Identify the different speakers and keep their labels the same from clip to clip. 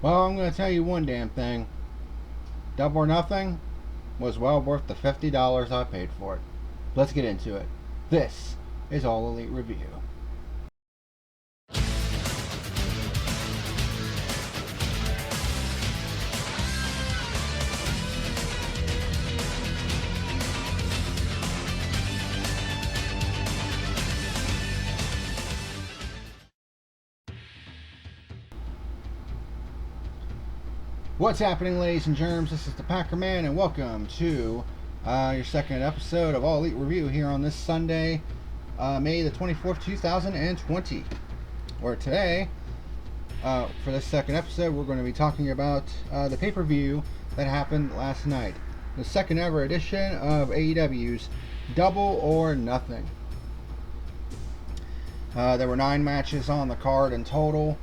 Speaker 1: Well, I'm going to tell you one damn thing. Double or Nothing was well worth the $50 I paid for it. Let's get into it. This is All Elite Review. What's happening, ladies and germs? This is the PackerMan, and welcome to your second episode of All Elite Review here on this Sunday, May the 24th, 2020. Or today, for this second episode, we're going to be talking about the pay-per-view that happened last night. The second ever edition of AEW's Double or Nothing. There were 9 matches on the card in total.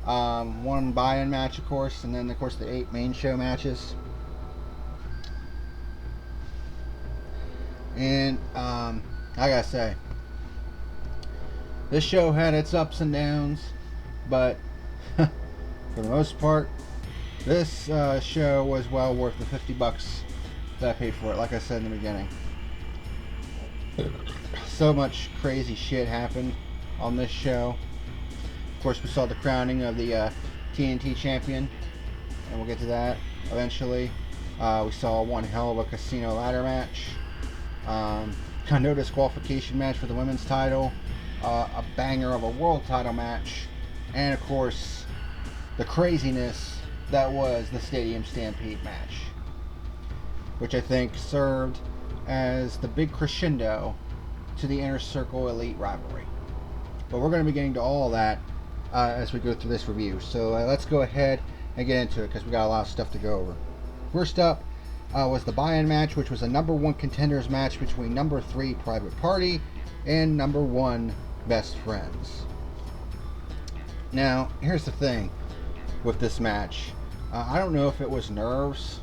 Speaker 1: One buy-in match, of course, and then, of course, the 8 main show matches. And, I gotta say, this show had its ups and downs, but for the most part, this show was well worth the $50 that I paid for it, like I said in the beginning. So much crazy shit happened on this show. Of course, we saw the crowning of the TNT champion, and we'll get to that eventually. We saw one hell of a casino ladder match, no disqualification match for the women's title, a banger of a world title match, and of course, the craziness that was the Stadium Stampede match, which I think served as the big crescendo to the Inner Circle Elite rivalry. But we're going to be getting to all that as we go through this review. So let's go ahead and get into it, because we got a lot of stuff to go over. First up was the buy-in match, which was a number 1 contenders match between number 3 Private Party and number 1 Best Friends. Now, here's the thing with this match. I don't know if it was nerves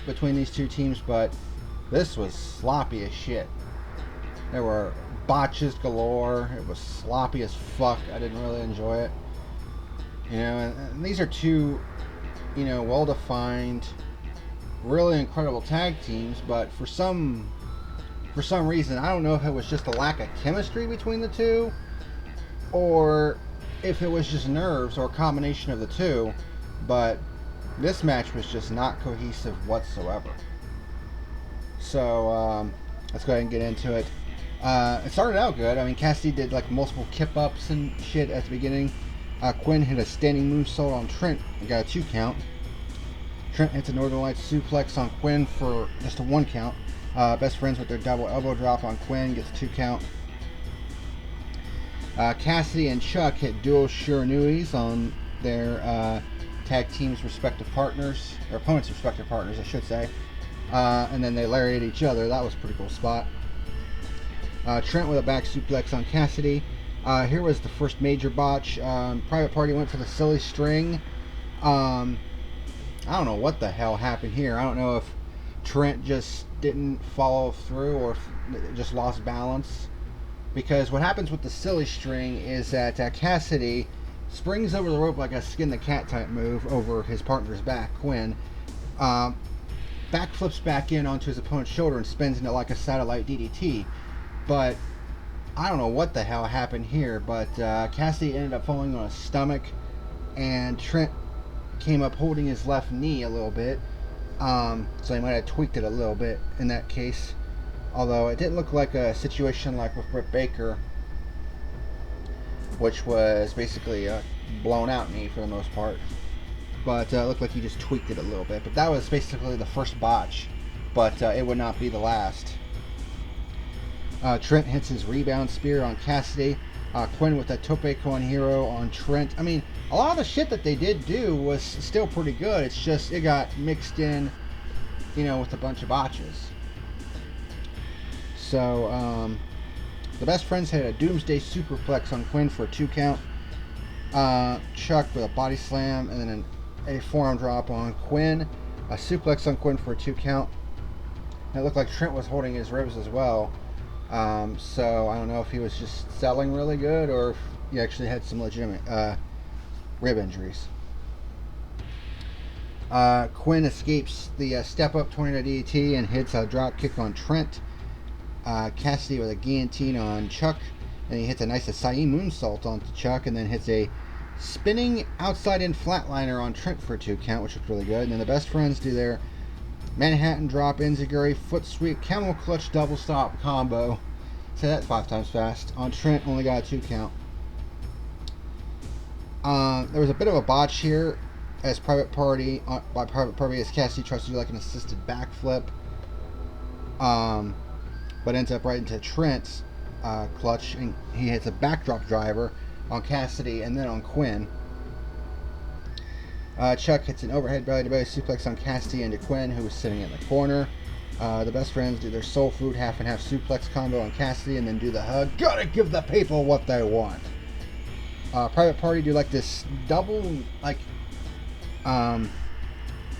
Speaker 1: between these two teams, but this was sloppy as shit. There were botches galore. It was sloppy as fuck. I didn't really enjoy it. You know, and these are two, well-defined, really incredible tag teams, but for some reason, I don't know if it was just a lack of chemistry between the two, or if it was just nerves, or a combination of the two, but this match was just not cohesive whatsoever. So, let's go ahead and get into it. It started out good. I mean, Cassidy did like multiple kip-ups and shit at the beginning. Quinn hit a standing moonsault on Trent and got a 2 count. Trent hits a Northern Lights suplex on Quinn for just a 1 count. Best Friends with their double elbow drop on Quinn gets a 2 count. Cassidy and Chuck hit dual Shiranuis on their tag team's respective partners, or opponents' respective partners, I should say. And then they lariat each other. That was a pretty cool spot. Trent with a back suplex on Cassidy. Here was the first major botch. Private Party went for the silly string. I don't know what the hell happened here. I don't know if Trent just didn't follow through, or if it just lost balance. Because what happens with the silly string is that Cassidy springs over the rope like a skin the cat type move over his partner's back, Quinn. Backflips back in onto his opponent's shoulder and spins into like a satellite DDT. But I don't know what the hell happened here, but Cassidy ended up falling on his stomach, and Trent came up holding his left knee a little bit, so he might have tweaked it a little bit in that case, although it didn't look like a situation like with Britt Baker, which was basically a blown out knee for the most part, but it looked like he just tweaked it a little bit. But that was basically the first botch, but it would not be the last. Trent hits his rebound spear on Cassidy. Quinn with a tope con hero on Trent. I mean, a lot of the shit that they did do was still pretty good. It's just it got mixed in, with a bunch of botches. So, the Best Friends had a Doomsday Superplex on Quinn for a 2 count. Chuck with a body slam, and then a forearm drop on Quinn. A suplex on Quinn for a 2 count. And it looked like Trent was holding his ribs as well. So I don't know if he was just selling really good, or if he actually had some legitimate rib injuries. Quinn escapes the step-up tornado DDT and hits a drop kick on Trent. Cassidy with a guillotine on Chuck, and he hits a nice Acai moonsault onto Chuck, and then hits a spinning outside-in flatliner on Trent for a 2 count, which looked really good. And then the Best Friends do their Manhattan drop, enziguri, foot sweep, camel clutch, double stop combo. Say that 5 times fast. On Trent, only got a 2 count. There was a bit of a botch here as Private Party, as Cassidy tries to do like an assisted backflip. But ends up right into Trent's clutch, and he hits a backdrop driver on Cassidy and then on Quinn. Chuck hits an overhead belly-to-belly suplex on Cassidy into Quinn, who was sitting in the corner. The Best Friends do their soul food half-and-half suplex combo on Cassidy and then do the hug. Gotta give the people what they want. Private Party do like this double, like,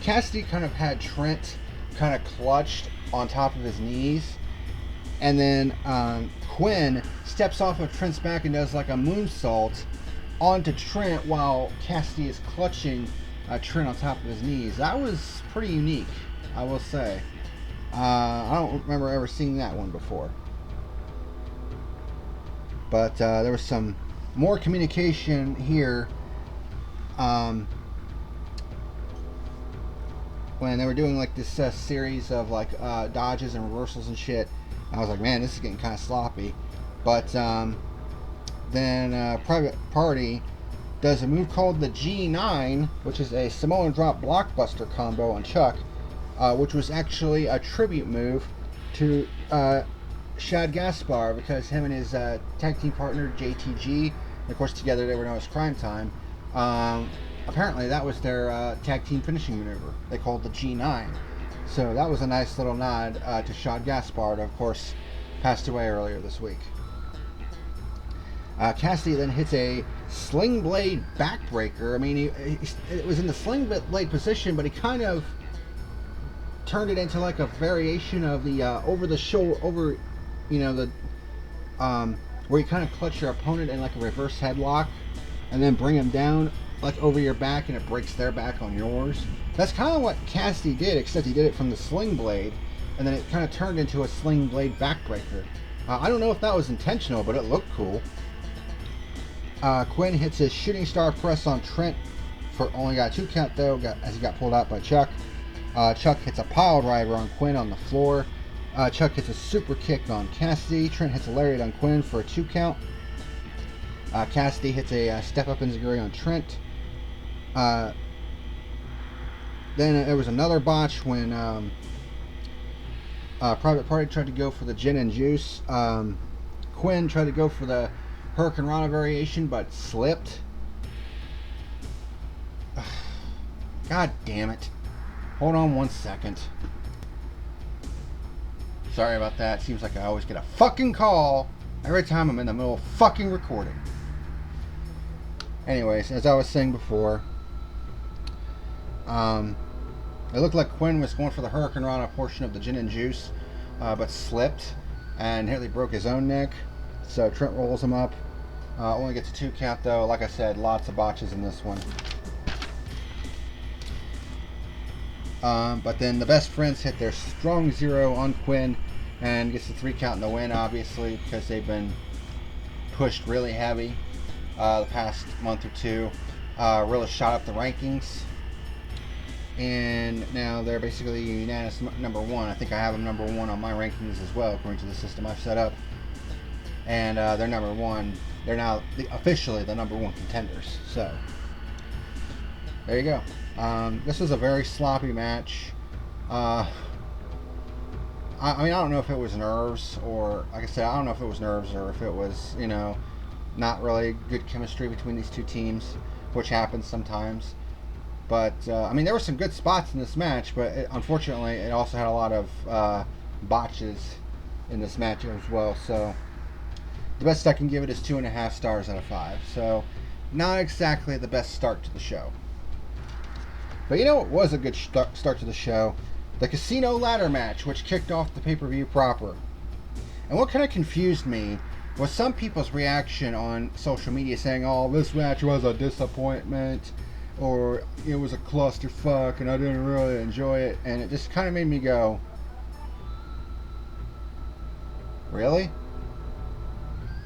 Speaker 1: Cassidy kind of had Trent kind of clutched on top of his knees, and then Quinn steps off of Trent's back and does like a moonsault onto Trent while Cassidy is clutching Trent on top of his knees. That was pretty unique, I will say. I don't remember ever seeing that one before. But there was some more communication here when they were doing like this series of like dodges and reversals and shit. I was like, man, this is getting kind of sloppy. But then Private Party does a move called the G9, which is a Samoan drop blockbuster combo on Chuck, which was actually a tribute move to Shad Gaspar, because him and his tag team partner JTG, and of course together they were known as Crime Time. Apparently that was their tag team finishing maneuver. They called the G9. So that was a nice little nod to Shad Gaspar, who of course passed away earlier this week. Cassidy then hits a sling blade backbreaker. I mean, it was in the sling blade position, but he kind of turned it into like a variation of the over the shoulder, you know, the where you kind of clutch your opponent in like a reverse headlock, and then bring him down like over your back, and it breaks their back on yours. That's kind of what Cassidy did, except he did it from the sling blade, and then it kind of turned into a sling blade backbreaker. I don't know if that was intentional, but it looked cool. Quinn hits his shooting star press on Trent for only got a 2 count though, as he got pulled out by Chuck. Chuck hits a pile driver on Quinn on the floor. Chuck hits a super kick on Cassidy. Trent hits a lariat on Quinn for a 2 count. Cassidy hits a step up enziguri on Trent. Then there was another botch when Private Party tried to go for the gin and juice. Quinn tried to go for the Hurricane Rana variation, but slipped. God damn it. Hold on 1 second. Sorry about that. Seems like I always get a fucking call every time I'm in the middle of fucking recording. Anyways, as I was saying before, it looked like Quinn was going for the Hurricane Rana portion of the gin and juice, but slipped and nearly broke his own neck. So Trent rolls him up. Only gets a 2 count though. Like I said, lots of botches in this one. But then the Best Friends hit their strong 0 on Quinn and gets the 3 count in the win, obviously, because they've been pushed really heavy the past month or two. Really shot up the rankings. And now they're basically unanimous number 1. I think I have them number 1 on my rankings as well, according to the system I've set up. And they're number 1. They're now officially the number 1 contenders. So, there you go. This was a very sloppy match. I mean, I don't know if it was nerves, or, like I said, I don't know if it was nerves or if it was, you know, not really good chemistry between these two teams, which happens sometimes. But, I mean, there were some good spots in this match, but unfortunately, it also had a lot of botches in this match as well. So, the best I can give it is 2.5 stars out of 5. So, not exactly the best start to the show. But you know what was a good start to the show? The Casino Ladder match, which kicked off the pay-per-view proper. And what kind of confused me was some people's reaction on social media saying, oh, this match was a disappointment. or it was a clusterfuck and I didn't really enjoy it, and it just kind of made me go, really?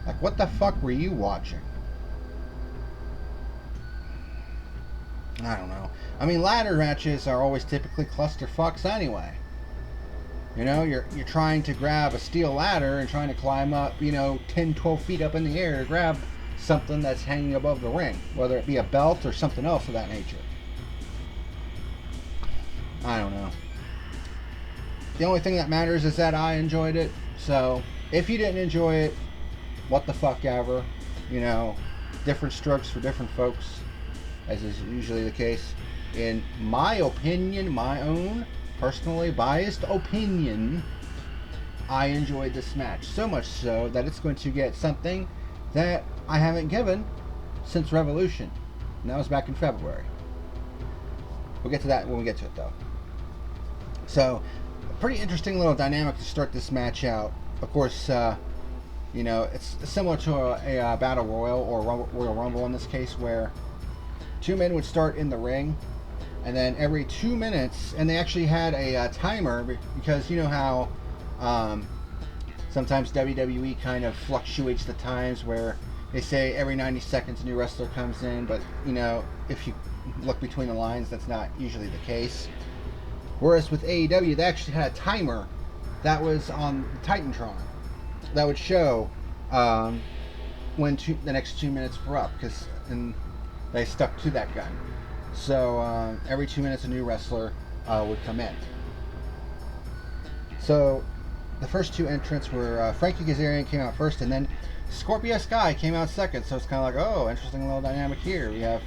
Speaker 1: Like, what the fuck were you watching? I don't know. I mean, ladder matches are always typically clusterfucks anyway. You know, you're trying to grab a steel ladder and trying to climb up, 10, 12 feet up in the air to grab something that's hanging above the ring, whether it be a belt or something else of that nature. I don't know. The only thing that matters is that I enjoyed it. So, if you didn't enjoy it, what the fuck ever. Different strokes for different folks, as is usually the case. In my opinion, my own personally biased opinion, I enjoyed this match. So much so that it's going to get something that I haven't given since Revolution. And that was back in February. We'll get to that when we get to it, though. So, a pretty interesting little dynamic to start this match out. Of course, it's similar to a Battle Royal or Royal Rumble in this case, where two men would start in the ring, and then every 2 minutes, and they actually had a timer, because you know how sometimes WWE kind of fluctuates the times where they say every 90 seconds a new wrestler comes in, but if you look between the lines, that's not usually the case. Whereas with AEW, they actually had a timer that was on Titantron that would show when the next 2 minutes were up, and they stuck to that gun. So every 2 minutes a new wrestler would come in. So the first two entrants were Frankie Kazarian came out first, and then Scorpio Sky came out second. So it's kind of like, oh, interesting little dynamic here. We have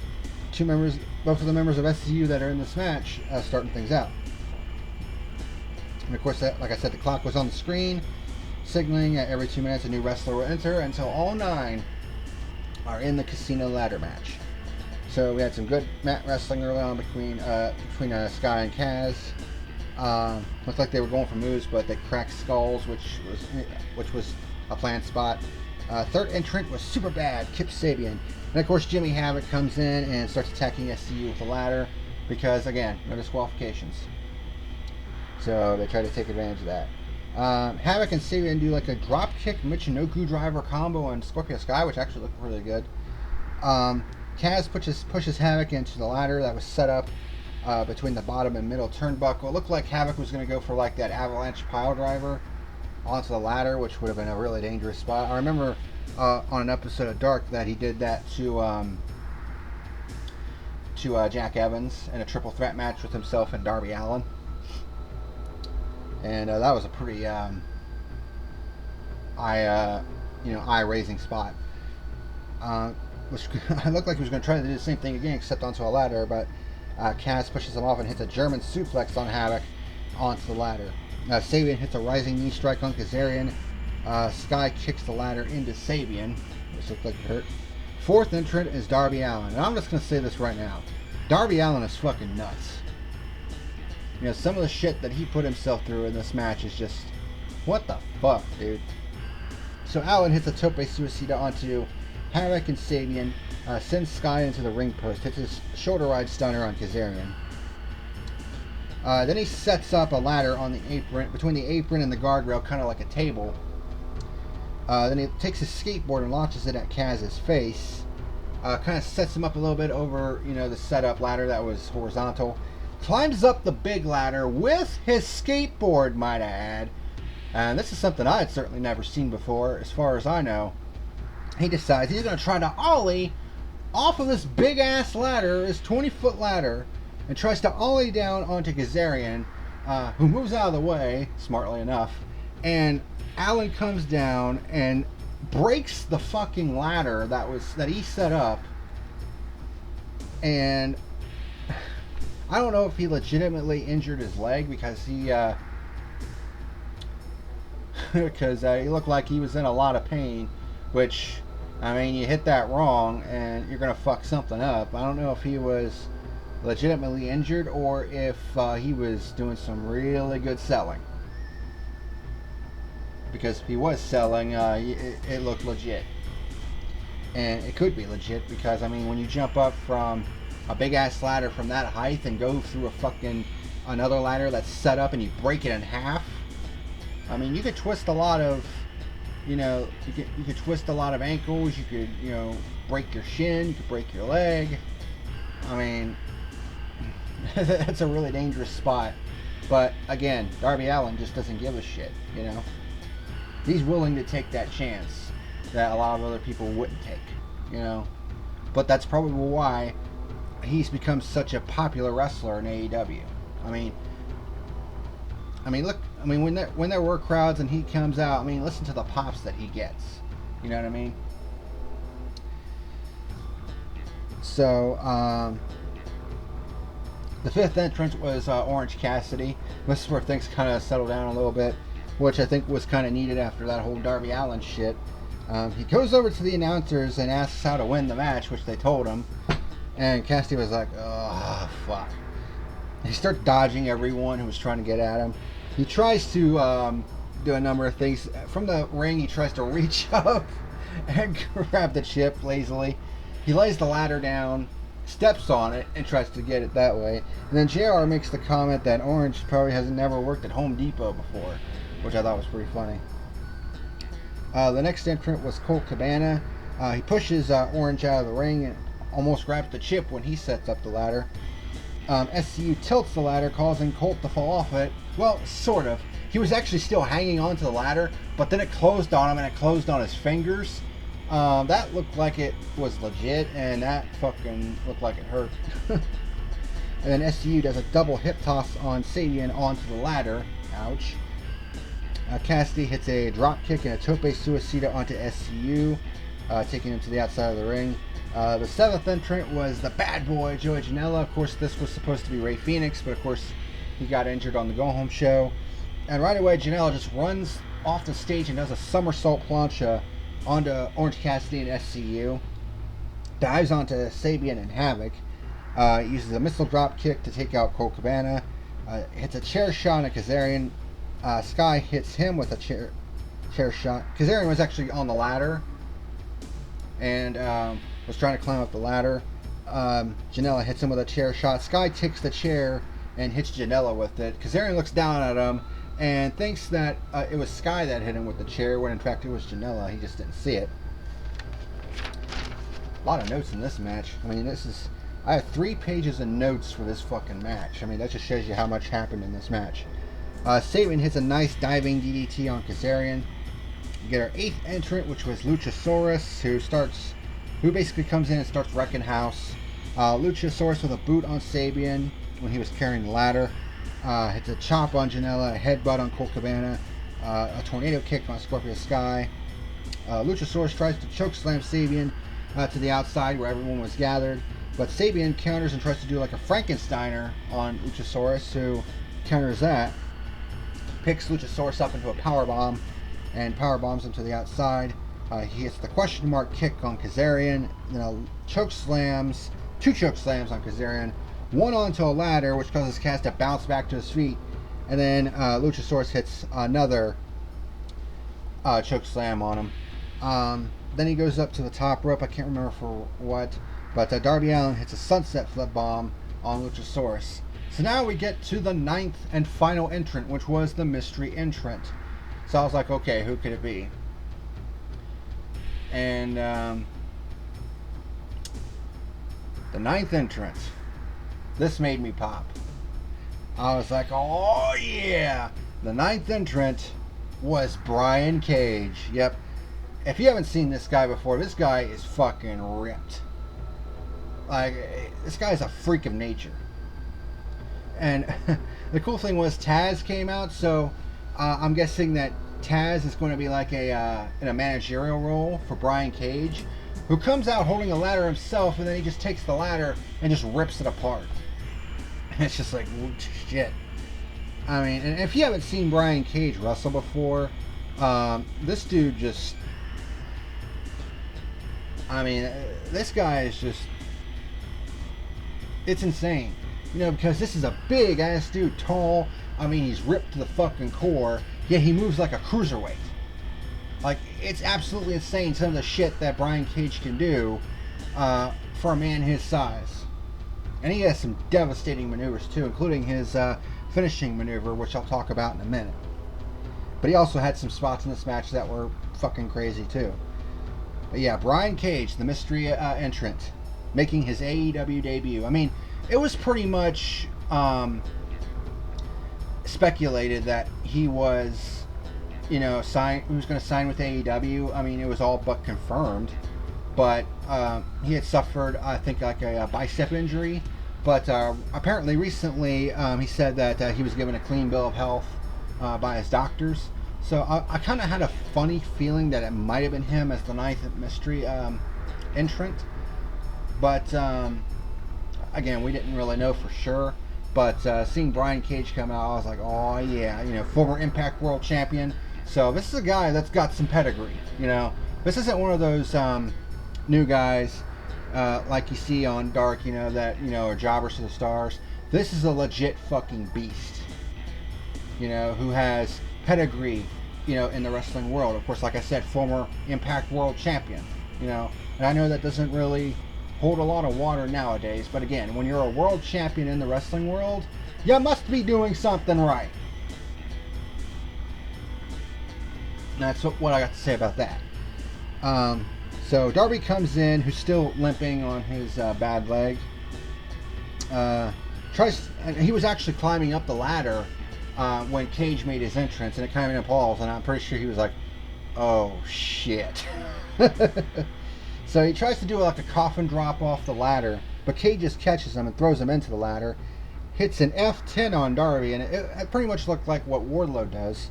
Speaker 1: both of the members of SCU that are in this match starting things out. And of course, like I said, the clock was on the screen, signaling at every 2 minutes a new wrestler will enter until all 9 are in the casino ladder match. So we had some good mat wrestling early on between Sky and Kaz. Looked like they were going for moves, but they cracked skulls, which was a planned spot. Third entrant was super bad, Kip Sabian. And of course, Jimmy Havoc comes in and starts attacking SCU with a ladder because, again, no disqualifications. So they try to take advantage of that. Havoc and Sabian do like a dropkick Michinoku driver combo on Scorpio Sky, which actually looked really good. Kaz pushes Havoc into the ladder that was set up between the bottom and middle turnbuckle. It looked like Havoc was going to go for like that avalanche pile driver onto the ladder, which would have been a really dangerous spot. I remember on an episode of Dark that he did that to Jack Evans in a triple threat match with himself and Darby Allin. And that was a pretty eye-raising spot. Which looked like he was going to try to do the same thing again, except onto a ladder, but Kaz pushes him off and hits a German suplex on Havoc onto the ladder. Sabian hits a rising knee strike on Kazarian. Sky kicks the ladder into Sabian, which looked like it hurt. Fourth entrant is Darby Allin, and I'm just going to say this right now. Darby Allin is fucking nuts. Some of the shit that he put himself through in this match is just, what the fuck, dude? So Allin hits a tope suicida onto Havoc and Sabian, sends Sky into the ring post, hits his shoulder ride stunner on Kazarian. Then he sets up a ladder on the apron, between the apron and the guardrail, kind of like a table. Then he takes his skateboard and launches it at Kaz's face. Kind of sets him up a little bit over, the setup ladder that was horizontal. Climbs up the big ladder with his skateboard, might I add. And this is something I had certainly never seen before, as far as I know. He decides he's going to try to ollie off of this big-ass ladder, this 20-foot ladder, and tries to ollie down onto Kazarian, who moves out of the way, smartly enough, and Allin comes down and breaks the fucking ladder that he set up, and I don't know if he legitimately injured his leg because he looked like he was in a lot of pain, which, I mean, you hit that wrong and you're going to fuck something up. I don't know if he was legitimately injured or if he was doing some really good selling. Because if he was selling, it looked legit. And it could be legit because, I mean, when you jump up from a big ass ladder from that height and go through a fucking another ladder that's set up and you break it in half. I mean, you could twist a lot of, you could twist a lot of ankles. You could, break your shin. You could break your leg. I mean, that's a really dangerous spot. But again, Darby Allin just doesn't give a shit. He's willing to take that chance that a lot of other people wouldn't take. But that's probably why he's become such a popular wrestler in AEW. Look. When there were crowds and he comes out, listen to the pops that he gets. You know what I mean? So, the fifth entrance was Orange Cassidy. This is where things kind of settled down a little bit, which I think was kind of needed after that whole Darby Allin shit. He goes over to the announcers and asks how to win the match, which they told him. And Cassidy was like, oh, fuck. He starts dodging everyone who was trying to get at him. He tries to do a number of things. From the ring, he tries to reach up and grab the chip lazily. He lays the ladder down, steps on it, and tries to get it that way. And then JR makes the comment that Orange probably has never worked at Home Depot before, which I thought was pretty funny. The next entrant was Colt Cabana. He pushes Orange out of the ring and almost grabs the chip when he sets up the ladder. SCU tilts the ladder, causing Colt to fall off it. Well, sort of. He was actually still hanging onto the ladder, but then it closed on him and it closed on his fingers. That looked like it was legit, and that fucking looked like it hurt. And then SCU does a double hip toss on Sabian onto the ladder. Ouch. Cassidy hits a drop kick and a tope suicida onto SCU, taking him to the outside of the ring. The seventh entrant was the bad boy, Joey Janela. Of course, this was supposed to be Rey Fenix, but of course, he got injured on the go-home show. And right away, Janela just runs off the stage and does a somersault plancha onto Orange Cassidy and SCU. Dives onto Sabian and Havoc. Uses a missile drop kick to take out Colt Cabana. Hits a chair shot on Kazarian. Sky hits him with a chair shot. Kazarian was actually on the ladder and was trying to climb up the ladder. Janela hits him with a chair shot. Sky takes the chair and hits Janela with it. Kazarian looks down at him and thinks that it was Sky that hit him with the chair, when in fact it was Janela. He just didn't see it. A lot of notes in this match. I have 3 pages of notes for this fucking match. That just shows you how much happened in this match. Sabian hits a nice diving DDT on Kazarian. We get our 8th entrant, which was Luchasaurus, who basically comes in and starts wrecking house. Luchasaurus with a boot on Sabian when he was carrying the ladder. Hits a chop on Janela, a headbutt on Colt Cabana, a tornado kick on Scorpio Sky. Luchasaurus tries to chokeslam Sabian to the outside where everyone was gathered, but Sabian counters and tries to do like a Frankensteiner on Luchasaurus, who counters that, picks Luchasaurus up into a powerbomb, and powerbombs him to the outside. He hits the question mark kick on Kazarian, two choke slams on Kazarian, one onto a ladder, which causes Kaz to bounce back to his feet, and then Luchasaurus hits another choke slam on him. Then he goes up to the top rope, I can't remember for what, but Darby Allin hits a sunset flip bomb on Luchasaurus. So now we get to the 9th and final entrant, which was the mystery entrant. So I was like, okay, who could it be? And the 9th entrant, this made me pop. I was like, oh yeah! The 9th entrant was Brian Cage. Yep. If you haven't seen this guy before, this guy is fucking ripped. Like, this guy's a freak of nature. And the cool thing was Taz came out, so I'm guessing that Taz is going to be like in a managerial role for Brian Cage, who comes out holding a ladder himself, and then he just takes the ladder and just rips it apart. And it's just like, shit. And if you haven't seen Brian Cage wrestle before, this dude just... this guy is just... It's insane. Because this is a big ass dude, tall. He's ripped to the fucking core. Yet he moves like a cruiserweight. Like, it's absolutely insane some of the shit that Brian Cage can do for a man his size. And he has some devastating maneuvers too, including his finishing maneuver, which I'll talk about in a minute. But he also had some spots in this match that were fucking crazy too. But yeah, Brian Cage, the mystery entrant, making his AEW debut. I mean, it was pretty much speculated that he was, he was going to sign with AEW. I mean, it was all but confirmed. But he had suffered, I think, like a bicep injury. But apparently recently he said that he was given a clean bill of health by his doctors. So I kind of had a funny feeling that it might have been him as the ninth mystery entrant. But again, we didn't really know for sure. But seeing Brian Cage come out, I was like, oh yeah, former Impact World Champion. So this is a guy that's got some pedigree. This isn't one of those new guys like you see on Dark, that are jobbers to the stars. This is a legit fucking beast, who has pedigree, in the wrestling world. Of course, like I said, former Impact World Champion, and I know that doesn't really hold a lot of water nowadays, but again, when you're a world champion in the wrestling world, you must be doing something right. That's what I got to say about that. So Darby comes in, who's still limping on his bad leg. He was actually climbing up the ladder when Cage made his entrance, and it kind of appalls, and I'm pretty sure he was like, oh shit. So he tries to do like a coffin drop off the ladder, but Cage just catches him and throws him into the ladder, hits an F10 on Darby, and it pretty much looked like what Wardlow does.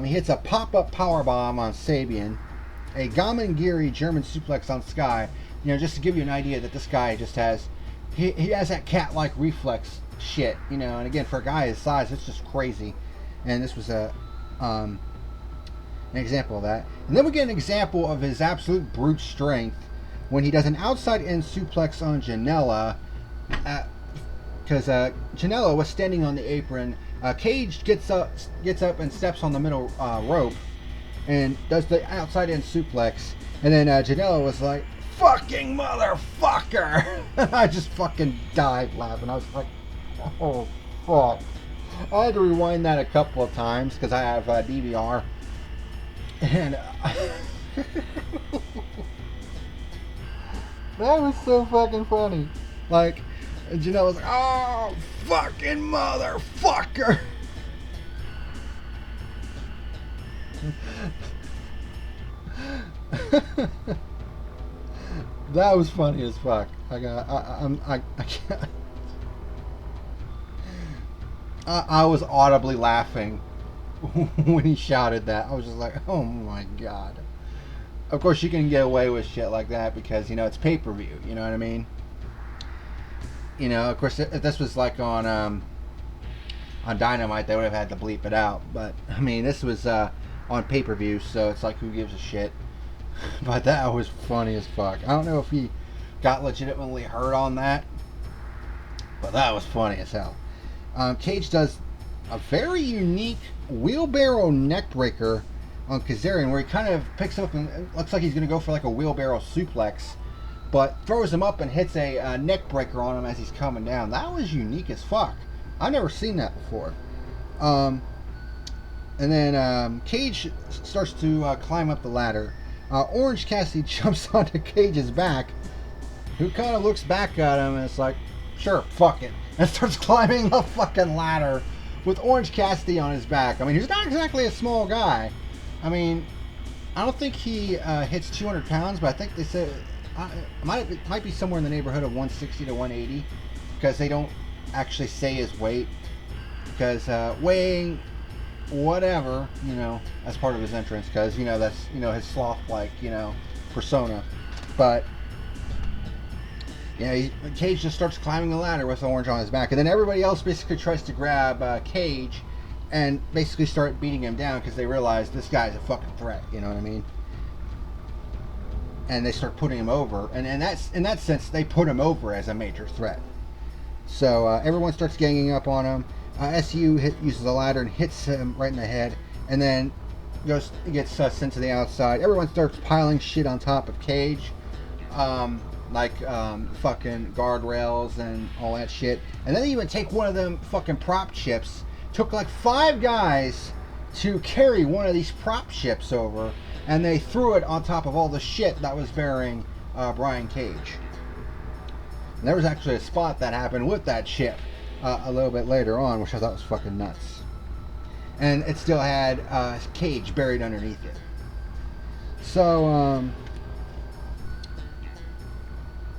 Speaker 1: He hits a pop-up powerbomb on Sabian, a Gamengiri German suplex on Sky, just to give you an idea that this guy just has, he has that cat-like reflex shit, and again, for a guy his size, it's just crazy. And this was an example of that. And then we get an example of his absolute brute strength when he does an outside-in suplex on Janela, because Janela was standing on the apron. Cage gets up and steps on the middle rope and does the outside-in suplex, and then Janela was like, fucking motherfucker. I just fucking died laughing. I was like, oh fuck. I had to rewind that a couple of times because I have DVR, and that was so fucking funny. Like, Janelle was like, oh, fucking motherfucker. That was funny as fuck. I can't. I was audibly laughing when he shouted that. I was just like, oh my god. Of course, you can get away with shit like that because, it's pay-per-view. You know what I mean? Of course, if this was like on Dynamite, they would have had to bleep it out. But, I mean, this was on pay-per-view, so it's like, who gives a shit? But that was funny as fuck. I don't know if he got legitimately hurt on that, but that was funny as hell. Cage does a very unique wheelbarrow neckbreaker on Kazarian, where he kind of picks him up and it looks like he's going to go for like a wheelbarrow suplex, but throws him up and hits a neck breaker on him as he's coming down. That was unique as fuck. I've never seen that before. And then Cage starts to climb up the ladder. Orange Cassidy jumps onto Cage's back, who kind of looks back at him and it's like, sure, fuck it, and starts climbing the fucking ladder with Orange Cassidy on his back. I mean, he's not exactly a small guy. I mean, I don't think he hits 200 pounds, but I think they said it might be somewhere in the neighborhood of 160 to 180, because they don't actually say his weight, because weighing whatever, as part of his entrance, because that's his sloth-like persona. But yeah, Cage just starts climbing the ladder with Orange on his back, and then everybody else basically tries to grab Cage and basically start beating him down because they realize this guy's a fucking threat. You know what I mean? And they start putting him over, and that's in that sense they put him over as a major threat. So everyone starts ganging up on him. SU uses the ladder and hits him right in the head, and then gets sent to the outside. Everyone starts piling shit on top of Cage. like fucking guardrails and all that shit. And then they even take one of them fucking prop ships. Took like 5 guys to carry one of these prop ships over, and they threw it on top of all the shit that was bearing Brian Cage. And there was actually a spot that happened with that ship a little bit later on, which I thought was fucking nuts. And it still had Cage buried underneath it. So,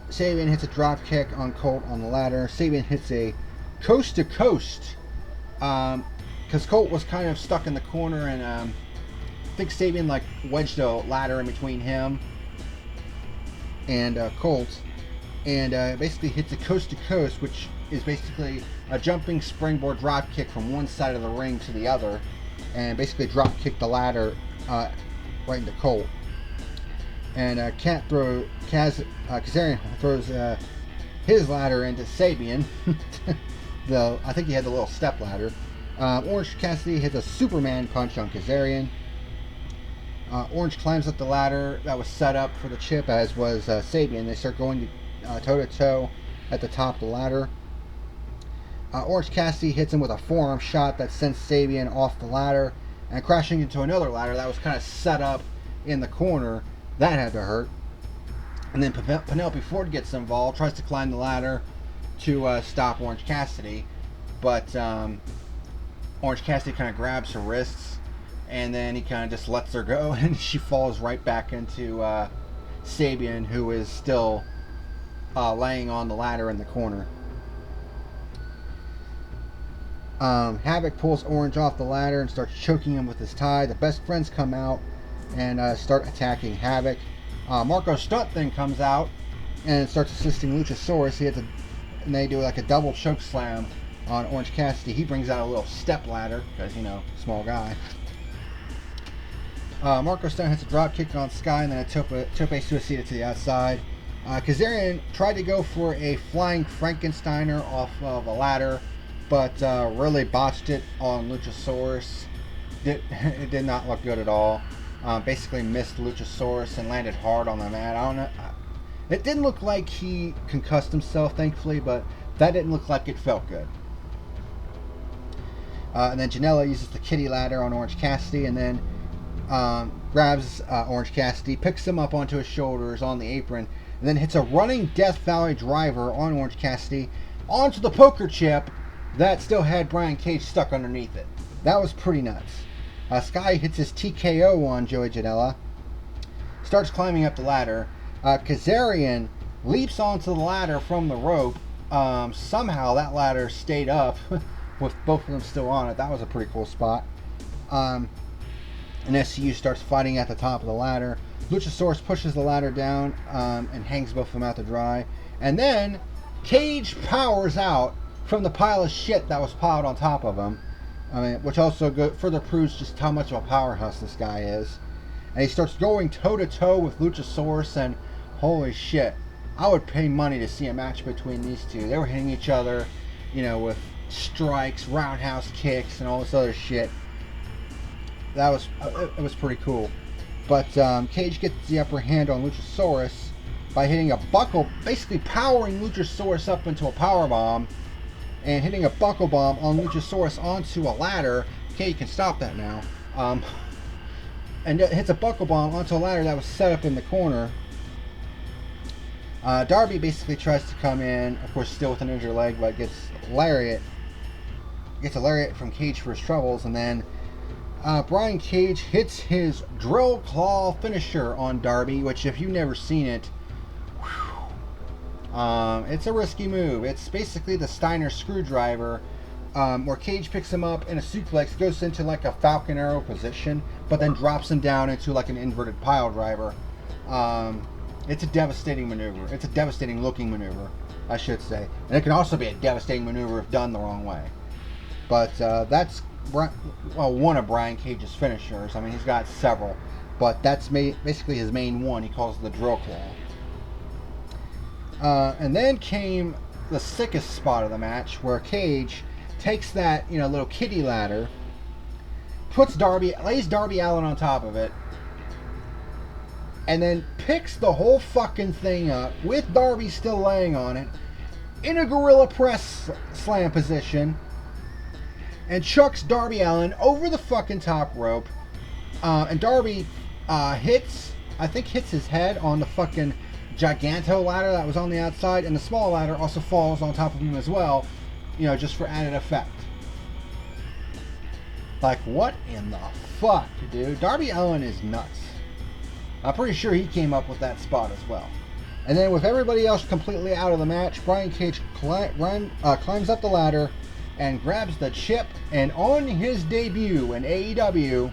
Speaker 1: Sabian hits a drop kick on Colt on the ladder. Sabian hits a coast to coast, because Colt was kind of stuck in the corner, and I think Sabian like wedged a ladder in between him and Colt, and basically hits a coast to coast, which is basically a jumping springboard drop kick from one side of the ring to the other, and basically drop kick the ladder right into Colt. And Kazarian throws his ladder into Sabian. I think he had the little step ladder. Orange Cassidy hits a Superman punch on Kazarian. Orange climbs up the ladder that was set up for the chip, as was Sabian. They start going toe-to-toe at the top of the ladder. Orange Cassidy hits him with a forearm shot that sends Sabian off the ladder and crashing into another ladder that was kind of set up in the corner. That had to hurt. And then Penelope Ford gets involved, tries to climb the ladder to stop Orange Cassidy, but Orange Cassidy kind of grabs her wrists, and then he kind of just lets her go, and she falls right back into Sabian, who is still laying on the ladder in the corner. Havoc pulls Orange off the ladder and starts choking him with his tie. The Best Friends come out and start attacking Havoc. Marco Stunt then comes out and starts assisting Luchasaurus. And they do like a double choke slam on Orange Cassidy. He brings out a little step ladder because, small guy. Marco Stunt hits a drop kick on Sky and then a tope suicida to the outside. Kazarian tried to go for a flying Frankensteiner off of a ladder, but really botched it on Luchasaurus. It did not look good at all. Basically missed Luchasaurus and landed hard on the mat. I don't know. It didn't look like he concussed himself, thankfully, but that didn't look like it felt good. And then Janela uses the kitty ladder on Orange Cassidy, and then grabs Orange Cassidy, picks him up onto his shoulders on the apron, and then hits a running Death Valley driver on Orange Cassidy onto the poker chip that still had Brian Cage stuck underneath it. That was pretty nuts. Sky hits his TKO on Joey Janela, starts climbing up the ladder. Kazarian leaps onto the ladder from the rope. Somehow that ladder stayed up with both of them still on it. That was a pretty cool spot. And SCU starts fighting at the top of the ladder. Luchasaurus pushes the ladder down and hangs both of them out to dry. And then Cage powers out from the pile of shit that was piled on top of him. Which also further proves just how much of a powerhouse this guy is. And he starts going toe-to-toe with Luchasaurus, and holy shit, I would pay money to see a match between these two. They were hitting each other, with strikes, roundhouse kicks, and all this other shit. It was pretty cool. But Cage gets the upper hand on Luchasaurus by hitting a buckle, basically powering Luchasaurus up into a powerbomb, and hitting a buckle bomb on Luchasaurus onto a ladder. Okay, you can stop that now. And it hits a buckle bomb onto a ladder that was set up in the corner. Darby basically tries to come in, of course still with an injured leg, but gets a lariat from Cage for his troubles, and then Brian Cage hits his drill claw finisher on Darby, which if you've never seen it, it's a risky move. It's basically the Steiner screwdriver, where Cage picks him up in a suplex, goes into like a Falcon Arrow position, but then drops him down into like an inverted pile driver. It's a devastating maneuver. It's a devastating looking maneuver, I should say. And it can also be a devastating maneuver if done the wrong way. But that's one of Brian Cage's finishers. I mean, he's got several, but that's basically his main one. He calls it the drill claw. And then came the sickest spot of the match, where Cage takes that little kitty ladder, lays Darby Allin on top of it, and then picks the whole fucking thing up with Darby still laying on it in a gorilla press slam position, and chucks Darby Allin over the fucking top rope. And Darby hits his head on the fucking giganto ladder that was on the outside, and the small ladder also falls on top of him as well, just for added effect. Like, what in the fuck, dude? Darby Allin is nuts. I'm pretty sure he came up with that spot as well. And then with everybody else completely out of the match, Brian Cage climbs up the ladder and grabs the chip, and on his debut in AEW,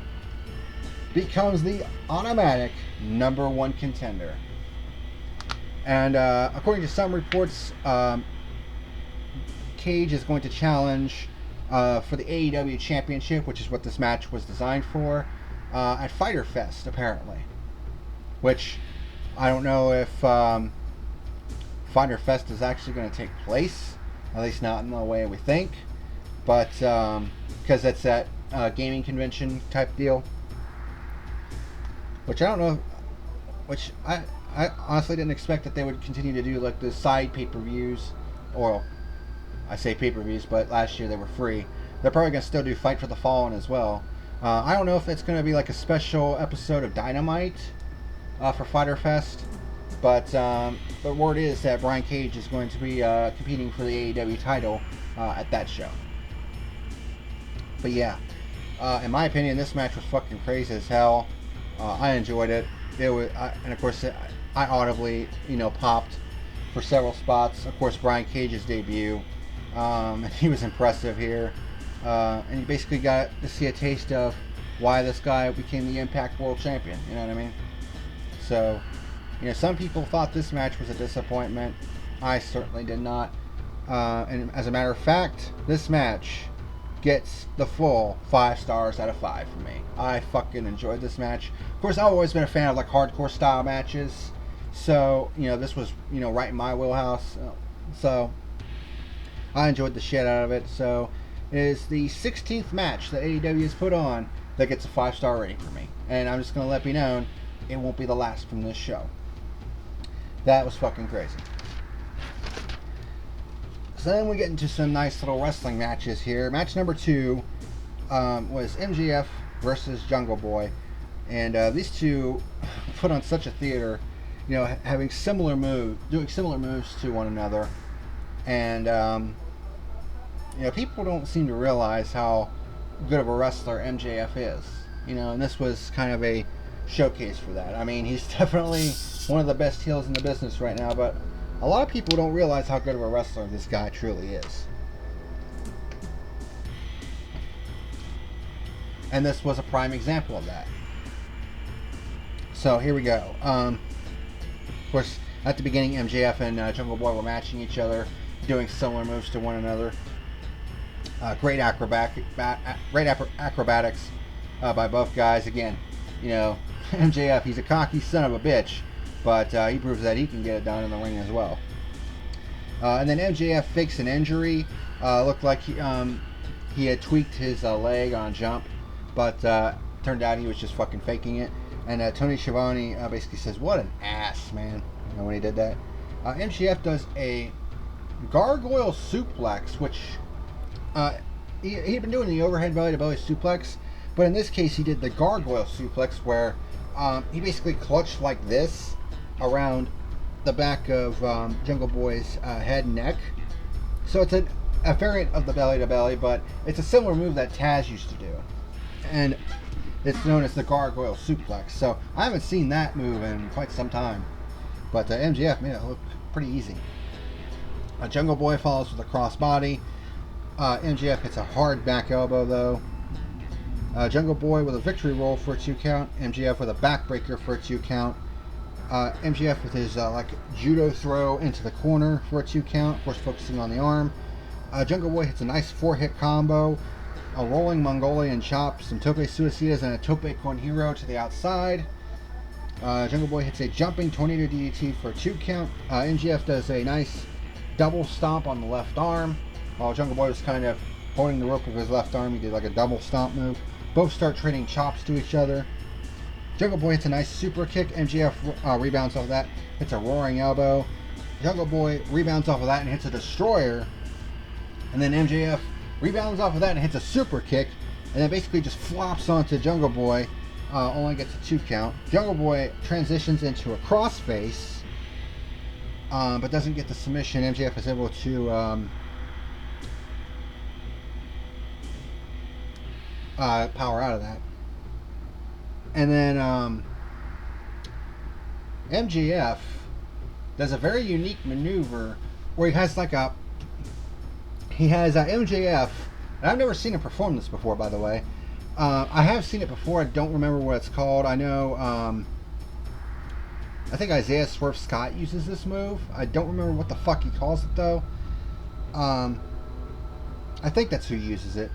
Speaker 1: becomes the automatic #1 contender. And according to some reports, Cage is going to challenge for the AEW Championship, which is what this match was designed for, at Fyter Fest, apparently. Which, I don't know if Fyter Fest is actually going to take place, at least not in the way we think, but because that's that gaming convention type deal. Which I don't know, which I honestly didn't expect that they would continue to do like the side pay-per-views, or I say pay-per-views, but last year they were free. They're probably going to still do Fight for the Fallen as well. I don't know if it's going to be like a special episode of Dynamite for Fyter Fest, but the word is that Brian Cage is going to be competing for the AEW title at that show. But yeah, in my opinion, this match was fucking crazy as hell. I enjoyed it. It was, and of course, I audibly, popped for several spots. Of course, Brian Cage's debut, and he was impressive here. And you basically got to see a taste of why this guy became the Impact World Champion. You know what I mean? So, some people thought this match was a disappointment. I certainly did not. And as a matter of fact, this match gets the full 5 stars out of 5 for me. I fucking enjoyed this match. Of course, I've always been a fan of like hardcore style matches, so this was right in my wheelhouse. So I enjoyed the shit out of it. So it is the 16th match that AEW has put on that gets a 5-star rating for me, and I'm just gonna let be known it won't be the last from this show. That was fucking crazy. So then we get into some nice little wrestling matches here. Match number 2 was MJF versus Jungle Boy. And these two put on such a theater, having similar moves, doing similar moves to one another. And, people don't seem to realize how good of a wrestler MJF is. And this was kind of a showcase for that. I mean, he's definitely one of the best heels in the business right now, but a lot of people don't realize how good of a wrestler this guy truly is. And this was a prime example of that. So here we go. Of course, at the beginning, MJF and Jungle Boy were matching each other, doing similar moves to one another. Great acrobatics by both guys. Again, MJF, he's a cocky son of a bitch, but he proves that he can get it done in the ring as well. And then MJF fakes an injury. Looked like he had tweaked his leg on a jump, but turned out he was just fucking faking it. And Tony Schiavone basically says, "What an ass, man," when he did that. MJF does a gargoyle suplex, which he'd been doing the overhead belly-to-belly suplex, but in this case he did the gargoyle suplex, where he basically clutched like this around the back of Jungle Boy's head and neck. So it's a variant of the belly-to-belly, but it's a similar move that Taz used to do. And it's known as the gargoyle suplex. So I haven't seen that move in quite some time. But MJF made it look pretty easy. Jungle Boy follows with a crossbody. MJF hits a hard back elbow though. Jungle Boy with a victory roll for a 2 count. MJF with a backbreaker for a 2 count. MJF with his judo throw into the corner for a 2 count. Of course, focusing on the arm. Jungle Boy hits a nice 4-hit combo. A rolling Mongolian chop, some tope suicidas, and a tope con hero to the outside. Jungle Boy hits a jumping tornado DDT for a 2 count. MJF does a nice double stomp on the left arm. While Jungle Boy was kind of holding the rope with his left arm, he did like a double stomp move. Both start trading chops to each other. Jungle Boy hits a nice super kick. MJF rebounds off of that, hits a roaring elbow. Jungle Boy rebounds off of that and hits a destroyer. And then MJF rebounds off of that and hits a super kick. And then basically just flops onto Jungle Boy. Only gets a 2 count. Jungle Boy transitions into a crossface. But doesn't get the submission. MJF is able to power out of that. And then MJF does a very unique maneuver where he has like a MJF, and I've never seen him perform this before, by the way. I have seen it before. I don't remember what it's called. I know I think Isaiah Swerve Scott uses this move. I don't remember what the fuck he calls it though. I think that's who uses it.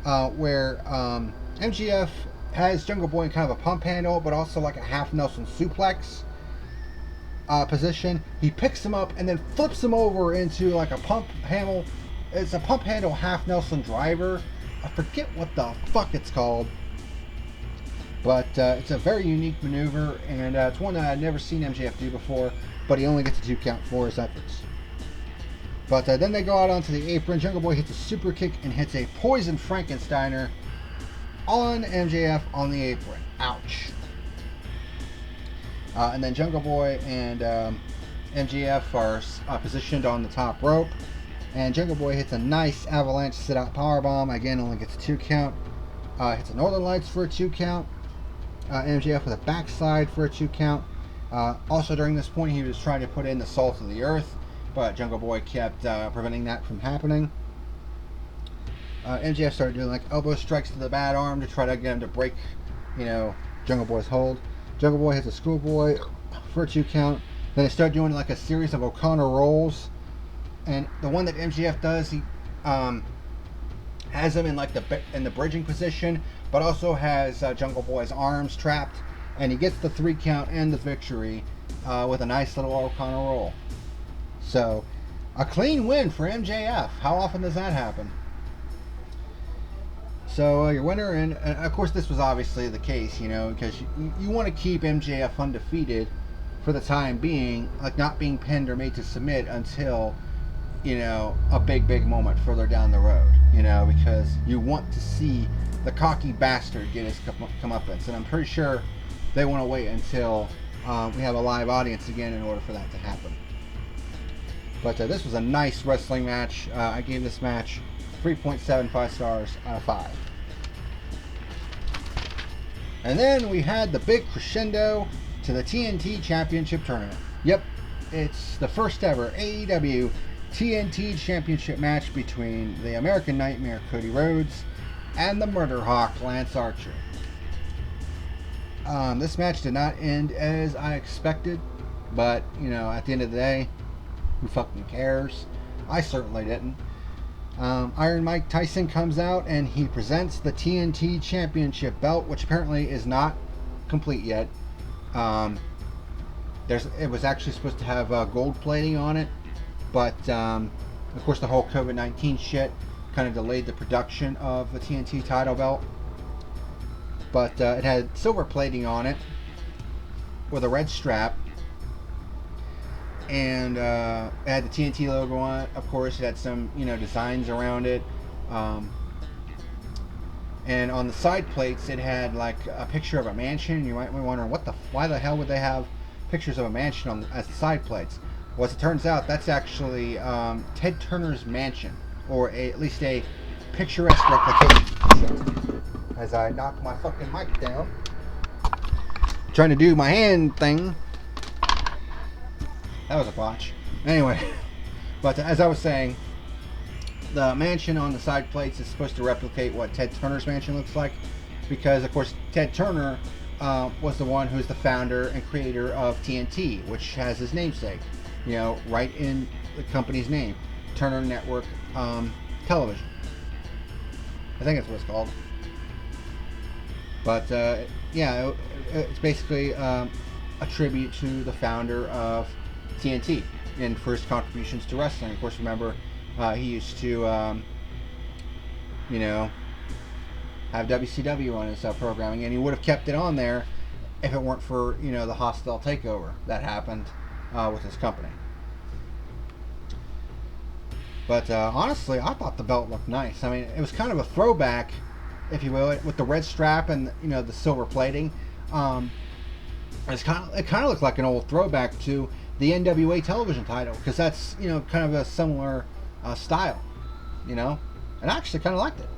Speaker 1: Where MJF has Jungle Boy in kind of a pump handle, but also like a half Nelson suplex position. He picks him up and then flips him over into like a pump handle. It's a pump handle half Nelson driver. I forget what the fuck it's called, but it's a very unique maneuver, and it's one that I'd never seen MJF do before, but he only gets a 2 count for his efforts. But then they go out onto the apron. Jungle Boy hits a super kick and hits a poison Frankensteiner on MJF on the apron. Ouch. And then Jungle Boy and MJF are positioned on the top rope. And Jungle Boy hits a nice avalanche sit-out powerbomb. Again, only gets a 2 count. Hits a Northern Lights for a 2 count. MJF with a backside for a 2 count. Also during this point, he was trying to put in the Salt of the Earth, but Jungle Boy kept preventing that from happening. MJF started doing like elbow strikes to the bad arm to try to get him to break, Jungle Boy's hold. Jungle Boy hits a Schoolboy for a 2 count. Then they start doing like a series of O'Connor rolls. And the one that MJF does, he has him in like the bridging position, but also has Jungle Boy's arms trapped, and he gets the 3 count and the victory with a nice little O'Connor roll. So, a clean win for MJF. How often does that happen? So your winner, and of course this was obviously the case, because you want to keep MJF undefeated for the time being, like not being pinned or made to submit until a big moment further down the road, because you want to see the cocky bastard get his comeuppance, and I'm pretty sure they want to wait until we have a live audience again in order for that to happen. But this was a nice wrestling match. I gave this match 3.75 stars out of 5. And then we had the big crescendo to the TNT Championship Tournament. Yep, it's the first ever AEW TNT Championship match between the American Nightmare Cody Rhodes and the Murder Hawk Lance Archer. This match did not end as I expected, but at the end of the day, who fucking cares? I certainly didn't. Iron Mike Tyson comes out and he presents the TNT Championship belt, which apparently is not complete yet. It was actually supposed to have gold plating on it, but of course the whole COVID-19 shit kind of delayed the production of the TNT title belt. But it had silver plating on it with a red strap, and it had the TNT logo on it. Of course, it had some designs around it, and on the side plates it had like a picture of a mansion. You might be wondering why the hell would they have pictures of a mansion as the side plates? Well, as it turns out, that's actually Ted Turner's mansion, or at least a picturesque replication. As I knock my fucking mic down, trying to do my hand thing. That was a botch. Anyway, but as I was saying, the mansion on the side plates is supposed to replicate what Ted Turner's mansion looks like, because of course Ted Turner was the one who's the founder and creator of TNT, which has his namesake, right in the company's name, Turner Network Television. I think that's what it's called. But yeah, it's basically a tribute to the founder of TNT and for his contributions to wrestling. Of course, remember, he used to, have WCW on his programming, and he would have kept it on there if it weren't for, the hostile takeover that happened with his company. But honestly, I thought the belt looked nice. I mean, it was kind of a throwback, if you will, with the red strap and the silver plating. It kind of looked like an old throwback to the NWA television title, because that's kind of a similar style, and I actually kind of liked it.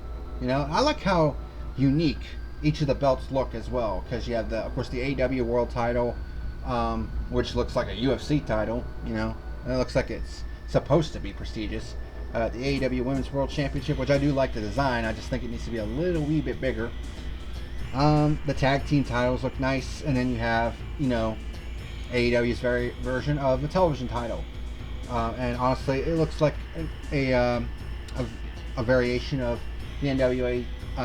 Speaker 1: I like how unique each of the belts look as well, because you have of course the AEW World Title, which looks like a UFC title, and it looks like it's supposed to be prestigious. The AEW Women's World Championship, which I do like the design, I just think it needs to be a little wee bit bigger. The tag team titles look nice, and then you have AEW's version of the television title, and honestly, it looks like a variation of the NWA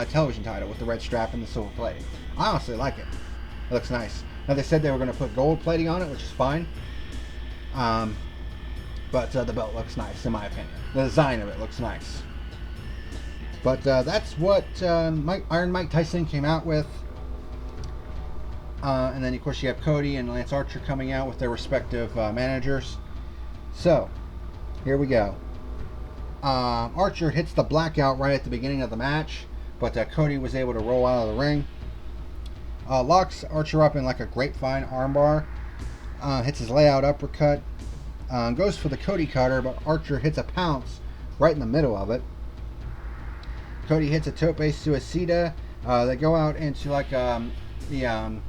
Speaker 1: television title with the red strap and the silver plating. I honestly like it. It looks nice. Now, they said they were going to put gold plating on it, which is fine. But the belt looks nice, in my opinion. The design of it looks nice. But that's what Iron Mike Tyson came out with. And then, of course, you have Cody and Lance Archer coming out with their respective managers. So, here we go. Archer hits the blackout right at the beginning of the match, but Cody was able to roll out of the ring. Locks Archer up in like a grapevine armbar. Hits his layout uppercut. Goes for the Cody cutter, but Archer hits a pounce right in the middle of it. Cody hits a tope suicida. They go out into like the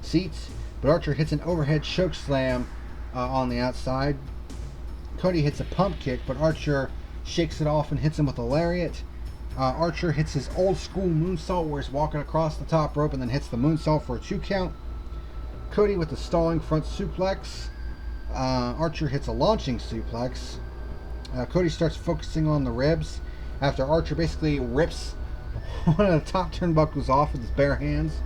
Speaker 1: seats, but Archer hits an overhead choke slam on the outside. Cody hits a pump kick, but Archer shakes it off and hits him with a lariat. Archer hits his old school moonsault where he's walking across the top rope and then hits the moonsault for a 2 count. Cody with the stalling front suplex. Archer hits a launching suplex. Cody starts focusing on the ribs after Archer basically rips one of the top turnbuckles off with his bare hands.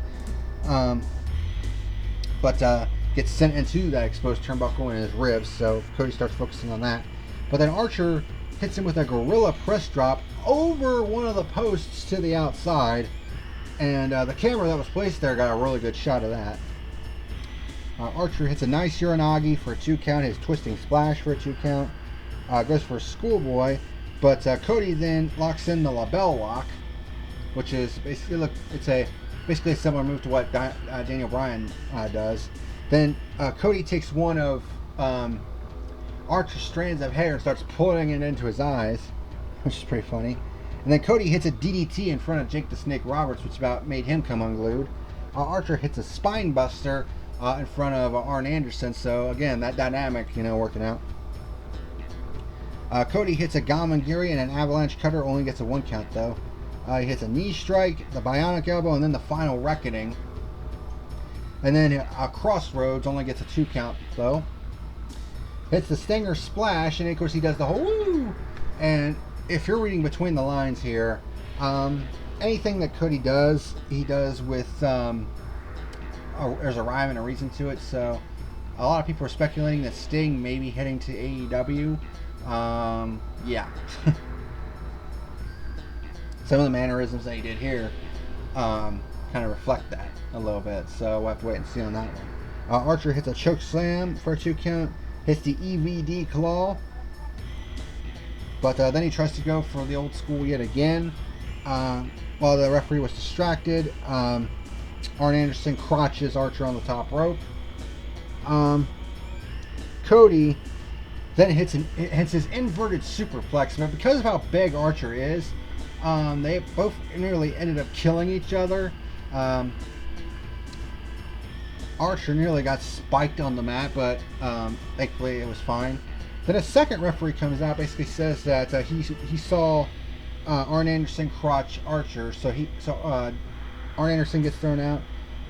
Speaker 1: But gets sent into that exposed turnbuckle in his ribs, so Cody starts focusing on that. But then Archer hits him with a gorilla press drop over one of the posts to the outside, and the camera that was placed there got a really good shot of that. Archer hits a nice Uranagi for a 2 count, his twisting splash for a 2 count, goes for a schoolboy, but Cody then locks in the label lock, which is basically basically a similar move to what Daniel Bryan does. Then Cody takes one of Archer's strands of hair and starts pulling it into his eyes, which is pretty funny. And then Cody hits a DDT in front of Jake the Snake Roberts, which about made him come unglued. Archer hits a spine buster in front of Arn Anderson, so again, that dynamic, working out. Cody hits a Gamangiri and an avalanche cutter, only gets a 1 count though. He hits a knee strike, the bionic elbow, and then the final reckoning. And then Crossroads only gets a 2 count though. Hits the Stinger splash, and of course he does the whole woo. And if you're reading between the lines here, anything that Cody does, he does with there's a rhyme and a reason to it. So a lot of people are speculating that Sting may be heading to AEW. Yeah. Some of the mannerisms that he did here kind of reflect that a little bit. So we'll have to wait and see on that one. Archer hits a choke slam for a 2 count. Hits the EVD claw. But then he tries to go for the old school yet again. While the referee was distracted, Arn Anderson crotches Archer on the top rope. Cody then hits his inverted superplex. But because of how big Archer is, they both nearly ended up killing each other. Archer nearly got spiked on the mat, but thankfully it was fine. Then a second referee comes out, basically says that he saw Arn Anderson crotch Archer, so Arn Anderson gets thrown out.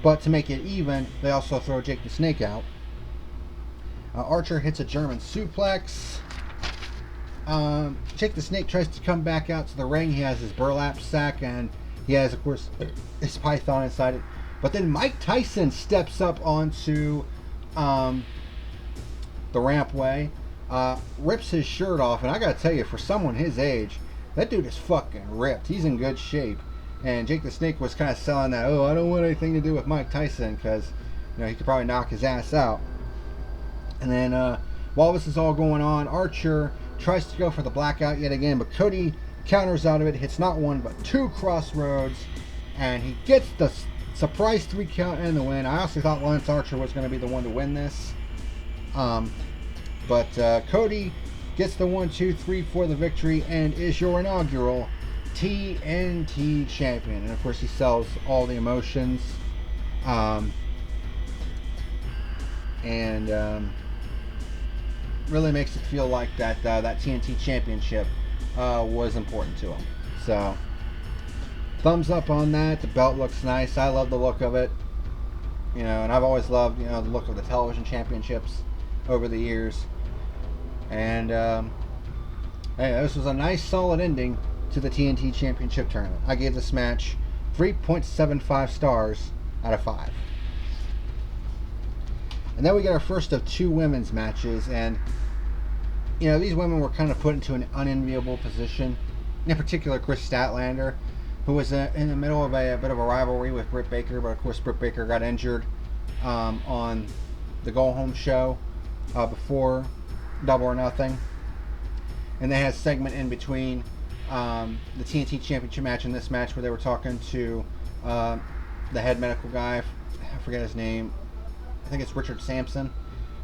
Speaker 1: But to make it even, they also throw Jake the Snake out. Archer hits a German suplex. Jake the Snake tries to come back out to the ring. He has his burlap sack, and he has, of course, his python inside it. But then Mike Tyson steps up onto the rampway, rips his shirt off, and I gotta tell you, for someone his age, that dude is fucking ripped. He's in good shape. And Jake the Snake was kind of selling that, oh, I don't want anything to do with Mike Tyson because, he could probably knock his ass out. And then while this is all going on, Archer tries to go for the blackout yet again, but Cody counters out of it, hits not one but two crossroads, and he gets the surprise 3 count and the win. I honestly thought Lance Archer was going to be the one to win this. But Cody gets the 1, 2, 3 for the victory and is your inaugural TNT champion. And of course he sells all the emotions. And really makes it feel like that TNT championship was important to him. So thumbs up on that. The belt looks nice. I love the look of it. And I've always loved the look of the television championships over the years. And hey, this was a nice solid ending to the TNT championship tournament. I gave this match 3.75 stars out of 5. And then we get our first of 2 women's matches, and these women were kind of put into an unenviable position. In particular, Chris Statlander, who was in the middle of a bit of a rivalry with Britt Baker, but of course Britt Baker got injured on the Go Home show before Double or Nothing, and they had a segment in between the TNT Championship match and this match where they were talking to the head medical guy. I forget his name. I think it's Richard Sampson,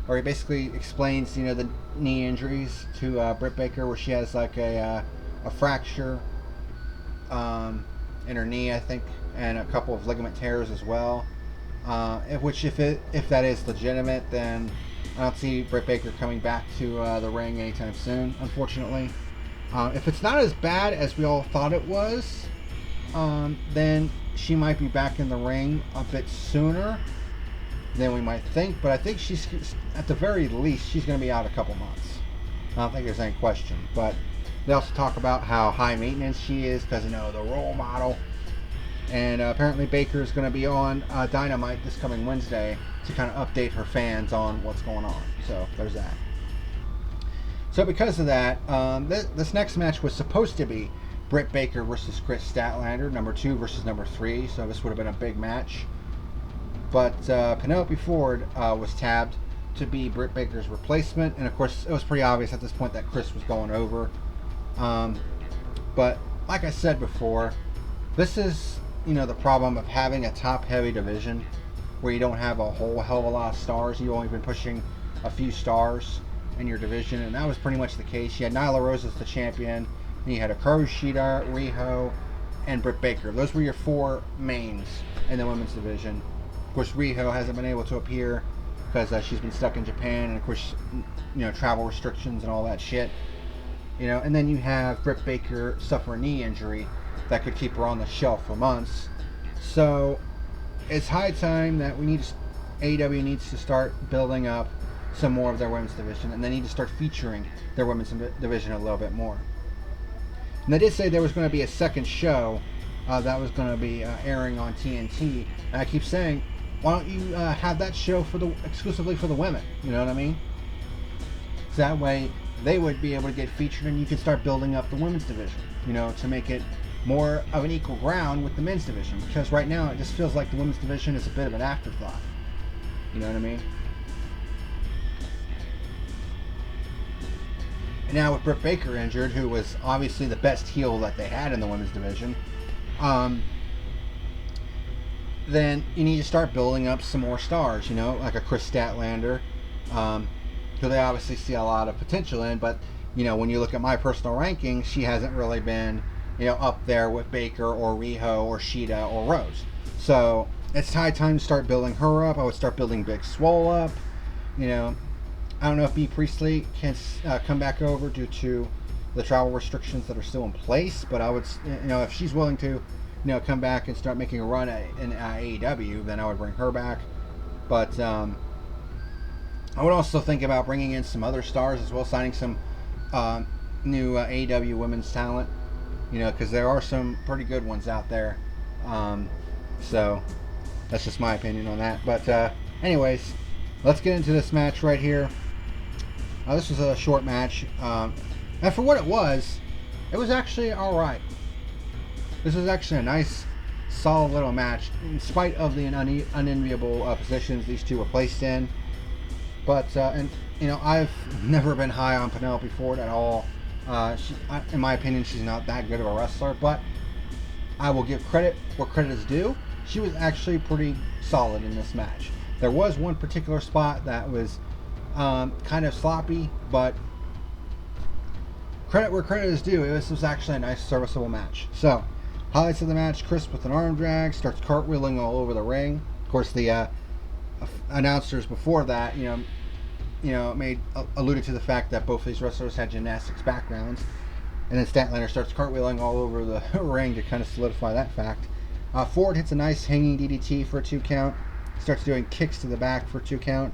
Speaker 1: where he basically explains, the knee injuries to Britt Baker, where she has like a fracture in her knee, I think, and a couple of ligament tears as well. Which, if that is legitimate, then I don't see Britt Baker coming back to the ring anytime soon, unfortunately. If it's not as bad as we all thought it was, then she might be back in the ring a bit sooner than we might think, but I think she's, at the very least, she's going to be out a couple months. I don't think there's any question. But they also talk about how high maintenance she is because, the role model. And apparently Baker is going to be on Dynamite this coming Wednesday to kind of update her fans on what's going on. So there's that. So because of that, this next match was supposed to be Britt Baker versus Chris Statlander, number 2 versus number 3. So this would have been a big match. But Penelope Ford was tabbed to be Britt Baker's replacement. And of course, it was pretty obvious at this point that Chris was going over. But like I said before, this is, the problem of having a top-heavy division where you don't have a whole hell of a lot of stars. You've only been pushing a few stars in your division, and that was pretty much the case. You had Nyla Rose as the champion, then you had Hikaru Shida, Riho, and Britt Baker. Those were your 4 mains in the women's division. Of course, Riho hasn't been able to appear because she's been stuck in Japan, and of course, travel restrictions and all that shit. And then you have Britt Baker suffer a knee injury that could keep her on the shelf for months. So it's high time that AEW needs to start building up some more of their women's division, and they need to start featuring their women's division a little bit more. And they did say there was going to be a second show that was going to be airing on TNT, and I keep saying, why don't you have that show exclusively for the women? You know what I mean? So that way they would be able to get featured, and you can start building up the women's division, to make it more of an equal ground with the men's division. Because right now it just feels like the women's division is a bit of an afterthought. You know what I mean? And now with Britt Baker injured, who was obviously the best heel that they had in the women's division, then you need to start building up some more stars, like a Chris Statlander, who they obviously see a lot of potential in, but, when you look at my personal rankings, she hasn't really been, up there with Baker or Riho or Shida or Rose. So it's high time to start building her up. I would start building Big Swole up. I don't know if Bea Priestley can come back over due to the travel restrictions that are still in place, but I would, if she's willing to, come back and start making a run in AEW, then I would bring her back. But I would also think about bringing in some other stars as well, signing some new AEW women's talent, because there are some pretty good ones out there. So that's just my opinion on that. But anyways, let's get into this match right here. This was a short match, and for what it was actually all right. This was actually a nice, solid little match, in spite of the unenviable positions these two were placed in. But, and you know, I've never been high on Penelope Ford at all. In my opinion, she's not that good of a wrestler, but I will give credit where credit is due. She was actually pretty solid in this match. There was one particular spot that was kind of sloppy, but credit where credit is due. This was actually a nice, serviceable match. So, highlights of the match: Chris with an arm drag, starts cartwheeling all over the ring. Of course, the announcers before that, alluded to the fact that both of these wrestlers had gymnastics backgrounds. And then Statlander starts cartwheeling all over the ring to kind of solidify that fact. Ford hits a nice hanging DDT for a 2 count. Starts doing kicks to the back for a 2 count.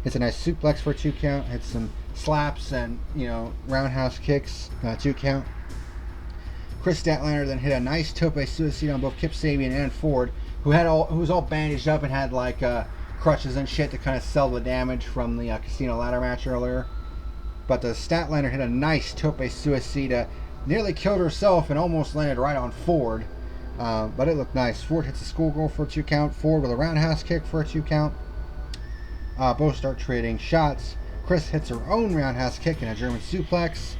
Speaker 1: Hits a nice suplex for a 2 count. Hits some slaps and, roundhouse kicks, 2 count. Chris Statlander then hit a nice tope suicide on both Kip Sabian and Ford, who was all bandaged up and had like crutches and shit to kind of sell the damage from the casino ladder match earlier. But the Statlander hit a nice tope suicida, nearly killed herself and almost landed right on Ford. But it looked nice. Ford hits a schoolgirl for a 2 count. Ford with a roundhouse kick for a 2 count. Both start trading shots. Chris hits her own roundhouse kick and a German suplex.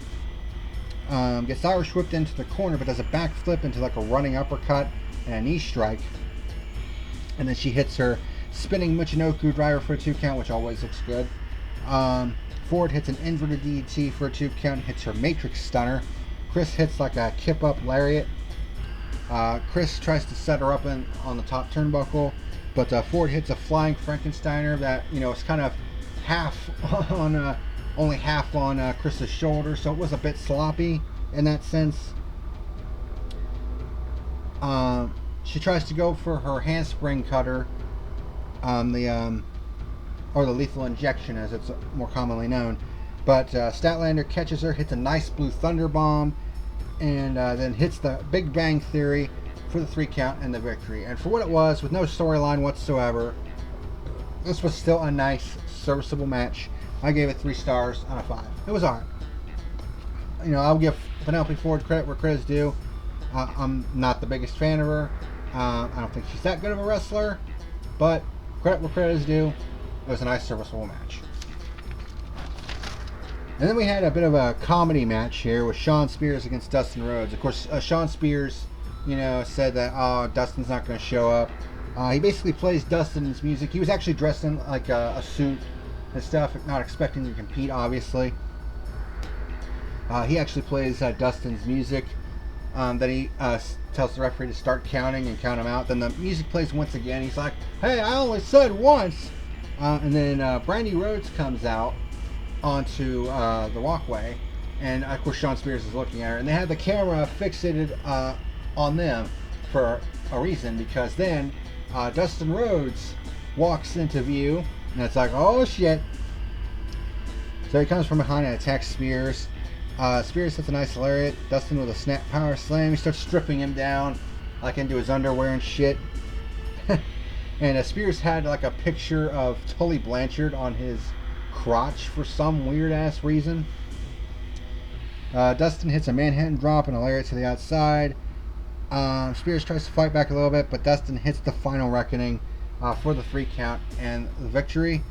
Speaker 1: Gets Irish whipped into the corner, but does a backflip into like a running uppercut and a knee strike. And then she hits her spinning Michinoku driver for a 2 count, which always looks good. Ford hits an inverted DDT for a 2 count, hits her Matrix Stunner. Chris hits like a kip up lariat. Chris tries to set her up on the top turnbuckle, but Ford hits a flying Frankensteiner that, is kind of only half on Chris's shoulder, so it was a bit sloppy in that sense. She tries to go for her handspring cutter, or the lethal injection as it's more commonly known. But Statlander catches her, hits a nice blue thunder bomb, and then hits the Big Bang Theory for the 3 count and the victory. And for what it was, with no storyline whatsoever, this was still a nice, serviceable match. I gave it 3 stars out of 5. It was alright. I'll give Penelope Ford credit where credit's due. I'm not the biggest fan of her. I don't think she's that good of a wrestler, but credit where credit is due. It was a nice, serviceable match. And then we had a bit of a comedy match here with Shawn Spears against Dustin Rhodes. Of course, Shawn Spears, said that, Dustin's not going to show up. He basically plays Dustin's music. He was actually dressed in like a suit and stuff, not expecting to compete, obviously. He actually plays Dustin's music. Then he tells the referee to start counting and count him out. Then the music plays once again. He's like, "Hey, I only said once." And then Brandy Rhodes comes out onto the walkway, and of course Shawn Spears is looking at her, and they have the camera fixated on them for a reason, because then Dustin Rhodes walks into view, and it's like, oh shit. So he comes from behind and attacks Spears. Spears hits a nice lariat. Dustin with a snap power slam. He starts stripping him down like into his underwear and shit. And Spears had like a picture of Tully Blanchard on his crotch for some weird ass reason. Dustin hits a Manhattan drop and a lariat to the outside. Spears tries to fight back a little bit, but Dustin hits the final reckoning for the 3 count and the victory.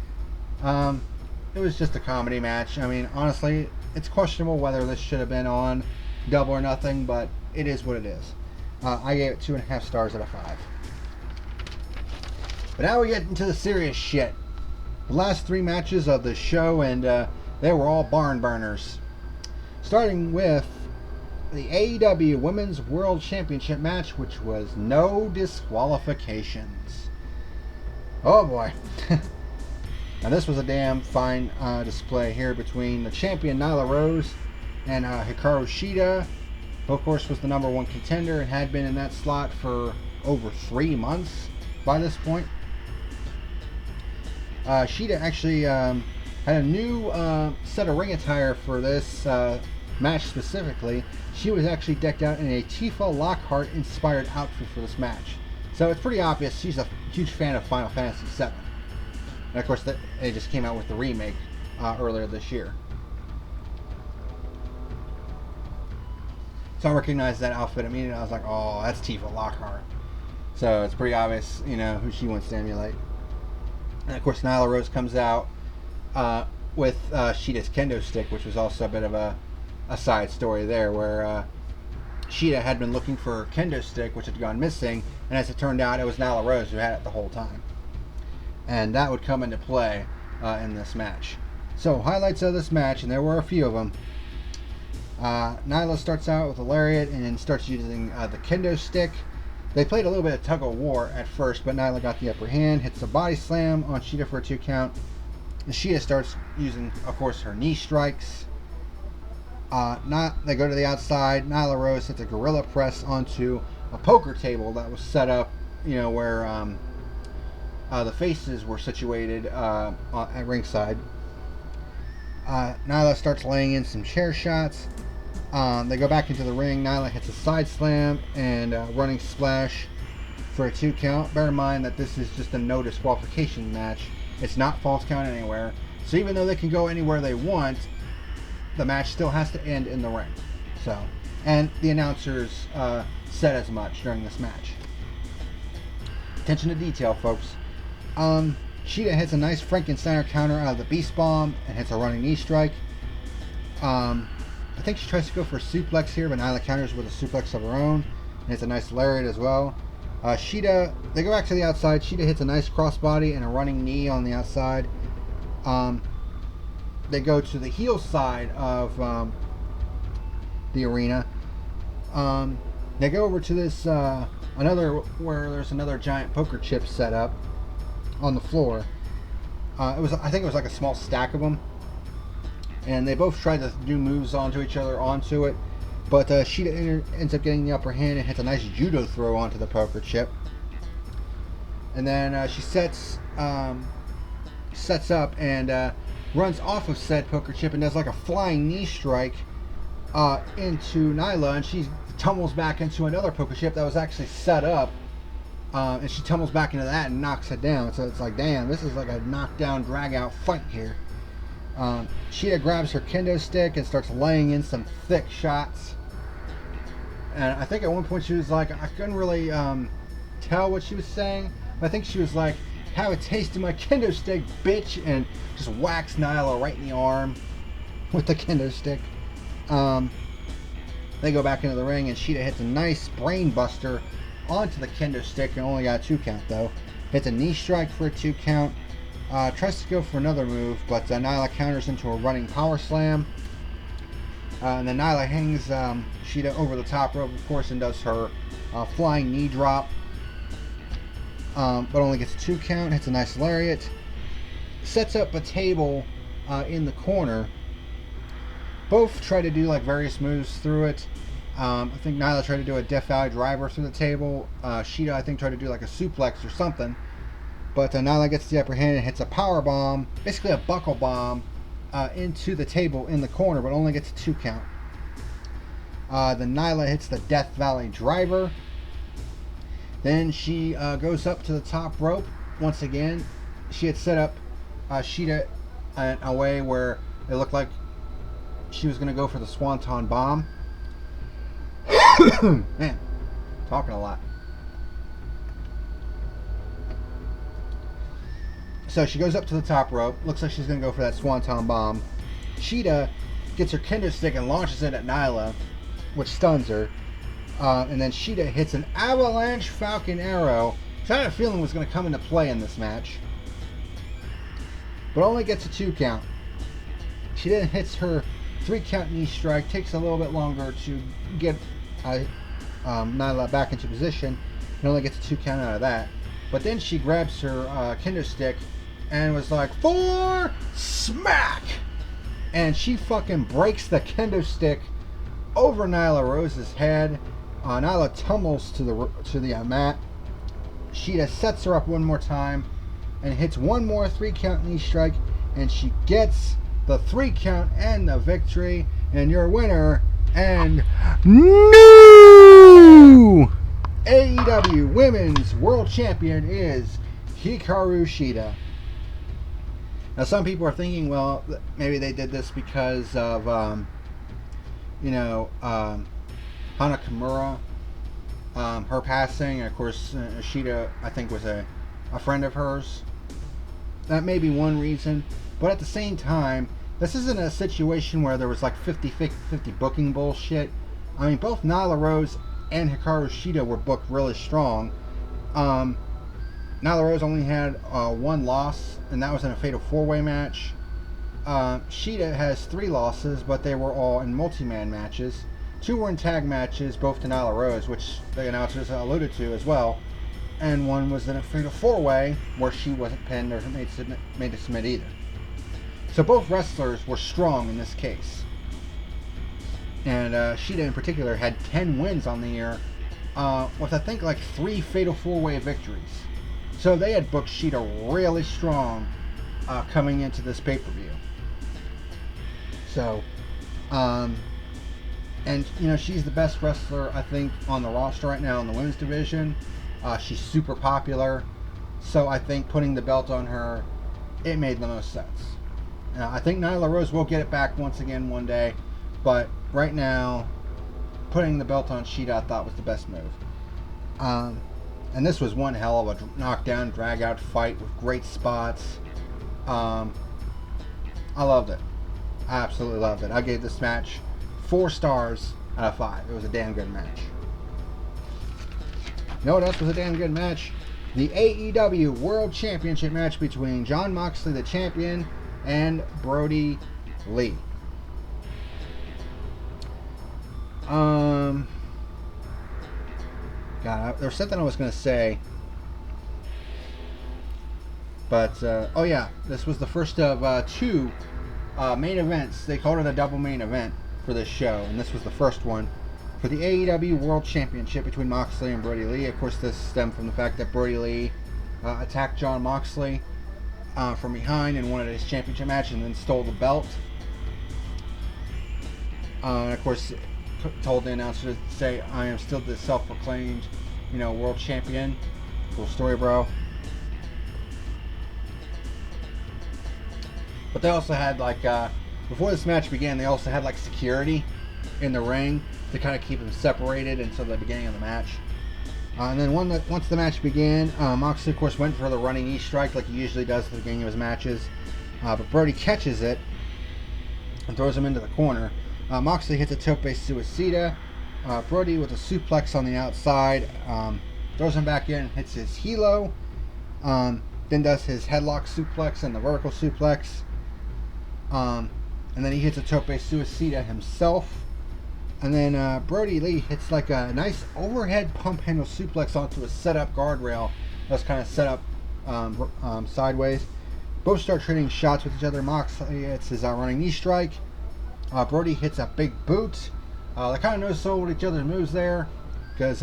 Speaker 1: It was just a comedy match. I mean, honestly, it's questionable whether this should have been on Double or Nothing, but it is what it is. I gave it 2.5 stars out of 5. But now we get into the serious shit. The last 3 matches of the show, and they were all barn burners. Starting with the AEW Women's World Championship match, which was no disqualifications. Oh boy. Now this was a damn fine display here between the champion Nyla Rose and Hikaru Shida, who of course was the #1 contender and had been in that slot for over 3 months by this point. Shida actually had a new set of ring attire for this match specifically. She was actually decked out in a Tifa Lockhart inspired outfit for this match. So it's pretty obvious she's a huge fan of Final Fantasy VII. And of course they just came out with the remake earlier this year. So I recognized that outfit immediately. I was like, oh, that's Tifa Lockhart. So it's pretty obvious, who she wants to emulate. And of course, Nyla Rose comes out with Sheeta's kendo stick, which was also a bit of a side story there, where Sheeta had been looking for her kendo stick, which had gone missing, and as it turned out, it was Nyla Rose who had it the whole time. And that would come into play in this match. So, highlights of this match, and there were a few of them. Nyla starts out with a lariat and then starts using the kendo stick. They played a little bit of tug of war at first, but Nyla got the upper hand, hits a body slam on Sheeta for a 2 count. And Sheeta starts using, of course, her knee strikes. They go to the outside. Nyla Rose hits a gorilla press onto a poker table that was set up, where the faces were situated at ringside. Nyla starts laying in some chair shots. They go back into the ring. Nyla hits a side slam and a running splash for a 2 count. Bear in mind that this is just a no disqualification match. It's not false count anywhere. So even though they can go anywhere they want, the match still has to end in the ring. And the announcers said as much during this match. Attention to detail, folks. Sheeta hits a nice Frankensteiner counter out of the Beast Bomb and hits a running knee strike. I think she tries to go for a suplex here, but Nyla counters with a suplex of her own. And hits a nice lariat as well. Sheeta, they go back to the outside. Sheeta hits a nice crossbody and a running knee on the outside. They go to the heel side of the arena. They go over to this where there's another giant poker chip set up on the floor. I think it was like a small stack of them, and they both tried to do moves onto each other onto it, but Sheeta ends up getting the upper hand and hits a nice judo throw onto the poker chip, and then she sets up and runs off of said poker chip and does like a flying knee strike into Nyla, and she tumbles back into another poker chip that was actually set up. And she tumbles back into that and knocks it down. So it's like, damn, this is like a knockdown, drag-out fight here. Sheeta grabs her kendo stick and starts laying in some thick shots. And I think at one point she was like, I couldn't really tell what she was saying. But I think she was like, have a taste of my kendo stick, bitch. And just whacks Nyla right in the arm with the kendo stick. They go back into the ring and Sheeta hits a nice brain buster onto the kendo stick and only got a 2 count though. Hits a knee strike for a 2 count. Tries to go for another move, but Nyla counters into a running power slam. And then Nyla hangs Sheeta over the top rope, of course, and does her flying knee drop. But only gets a 2 count. Hits a nice lariat. Sets up a table in the corner. Both try to do like various moves through it. I think Nyla tried to do a Death Valley driver through the table. Sheeta, I think, tried to do like a suplex or something. But Nyla gets the upper hand and hits a power bomb, basically a buckle bomb, into the table in the corner, but only gets a 2 count. Then Nyla hits the Death Valley driver. Then she goes up to the top rope once again. She had set up Sheeta in a way where it looked like she was going to go for the Swanton bomb. Man, talking a lot. So she goes up to the top rope. Looks like she's going to go for that Swanton bomb. Sheeta gets her kendo stick and launches it at Nyla, which stuns her. And then Sheeta hits an avalanche Falcon Arrow, which I had a feeling was going to come into play in this match. But only gets a 2 count. She then hits her 3 count knee strike. Takes a little bit longer to get Nyla back into position. And only gets a 2 count out of that. But then she grabs her kendo stick and was like, for smack! And she fucking breaks the kendo stick over Nyla Rose's head. Nyla tumbles to the mat. Sheeta sets her up one more time and hits one more 3 count knee strike, and she gets the 3 count and the victory. And your winner and new AEW Women's World Champion is Hikaru Shida. Now, some people are thinking, well, how Hana Kimura, her passing, and of course Ishida, I think, was a friend of hers. That may be one reason, but at the same time, this isn't a situation where there was like 50-50 booking bullshit. I mean, both Nyla Rose and Hikaru Shida were booked really strong. Nyla Rose only had one loss, and that was in a Fatal 4-Way match. Shida has 3 losses, but they were all in multi-man matches. 2 were in tag matches, both to Nyla Rose, which the announcers alluded to as well. And one was in a Fatal 4-Way, where she wasn't pinned or made to submit either. So both wrestlers were strong in this case. And Shida in particular had 10 wins on the year, with I think like 3 Fatal 4-Way victories. So they had booked Shida really strong coming into this pay-per-view. So, and you know, she's the best wrestler I think on the roster right now in the women's division. She's super popular, so I think putting the belt on her, it made the most sense. I think Nyla Rose will get it back once again one day, but right now, putting the belt on Shida I thought was the best move. And this was one hell of a knockdown, drag-out fight with great spots. I loved it. I absolutely loved it. I gave this match 4 stars out of 5. It was a damn good match. You know what else was a damn good match? The AEW World Championship match between Jon Moxley, the champion, and Brody Lee. God, there's something I was going to say. But, oh yeah, this was the first of 2 main events. They called it a double main event for this show, and this was the first one for the AEW World Championship between Moxley and Brody Lee. Of course, this stemmed from the fact that Brody Lee attacked Jon Moxley from behind and won his championship match and then stole the belt. And of course, told the announcer to say, "I am still the self-proclaimed, you know, world champion." Cool story, bro. But they also had, like, before this match began, they also had, like, security in the ring to kind of keep them separated until the beginning of the match. And then once the match began, Moxley, of course, went for the running knee strike like he usually does at the beginning of his matches. But Brody catches it and throws him into the corner. Moxley hits a tope suicida. Brody with a suplex on the outside. Throws him back in, hits his helo. Then does his headlock suplex and the vertical suplex. And then he hits a tope suicida himself. And then Brody Lee hits like a nice overhead pump handle suplex onto a setup guardrail that was kind of set up sideways. Both start trading shots with each other. Moxley hits his running knee strike. Brody hits a big boot. They kind of no-sold each other's moves there because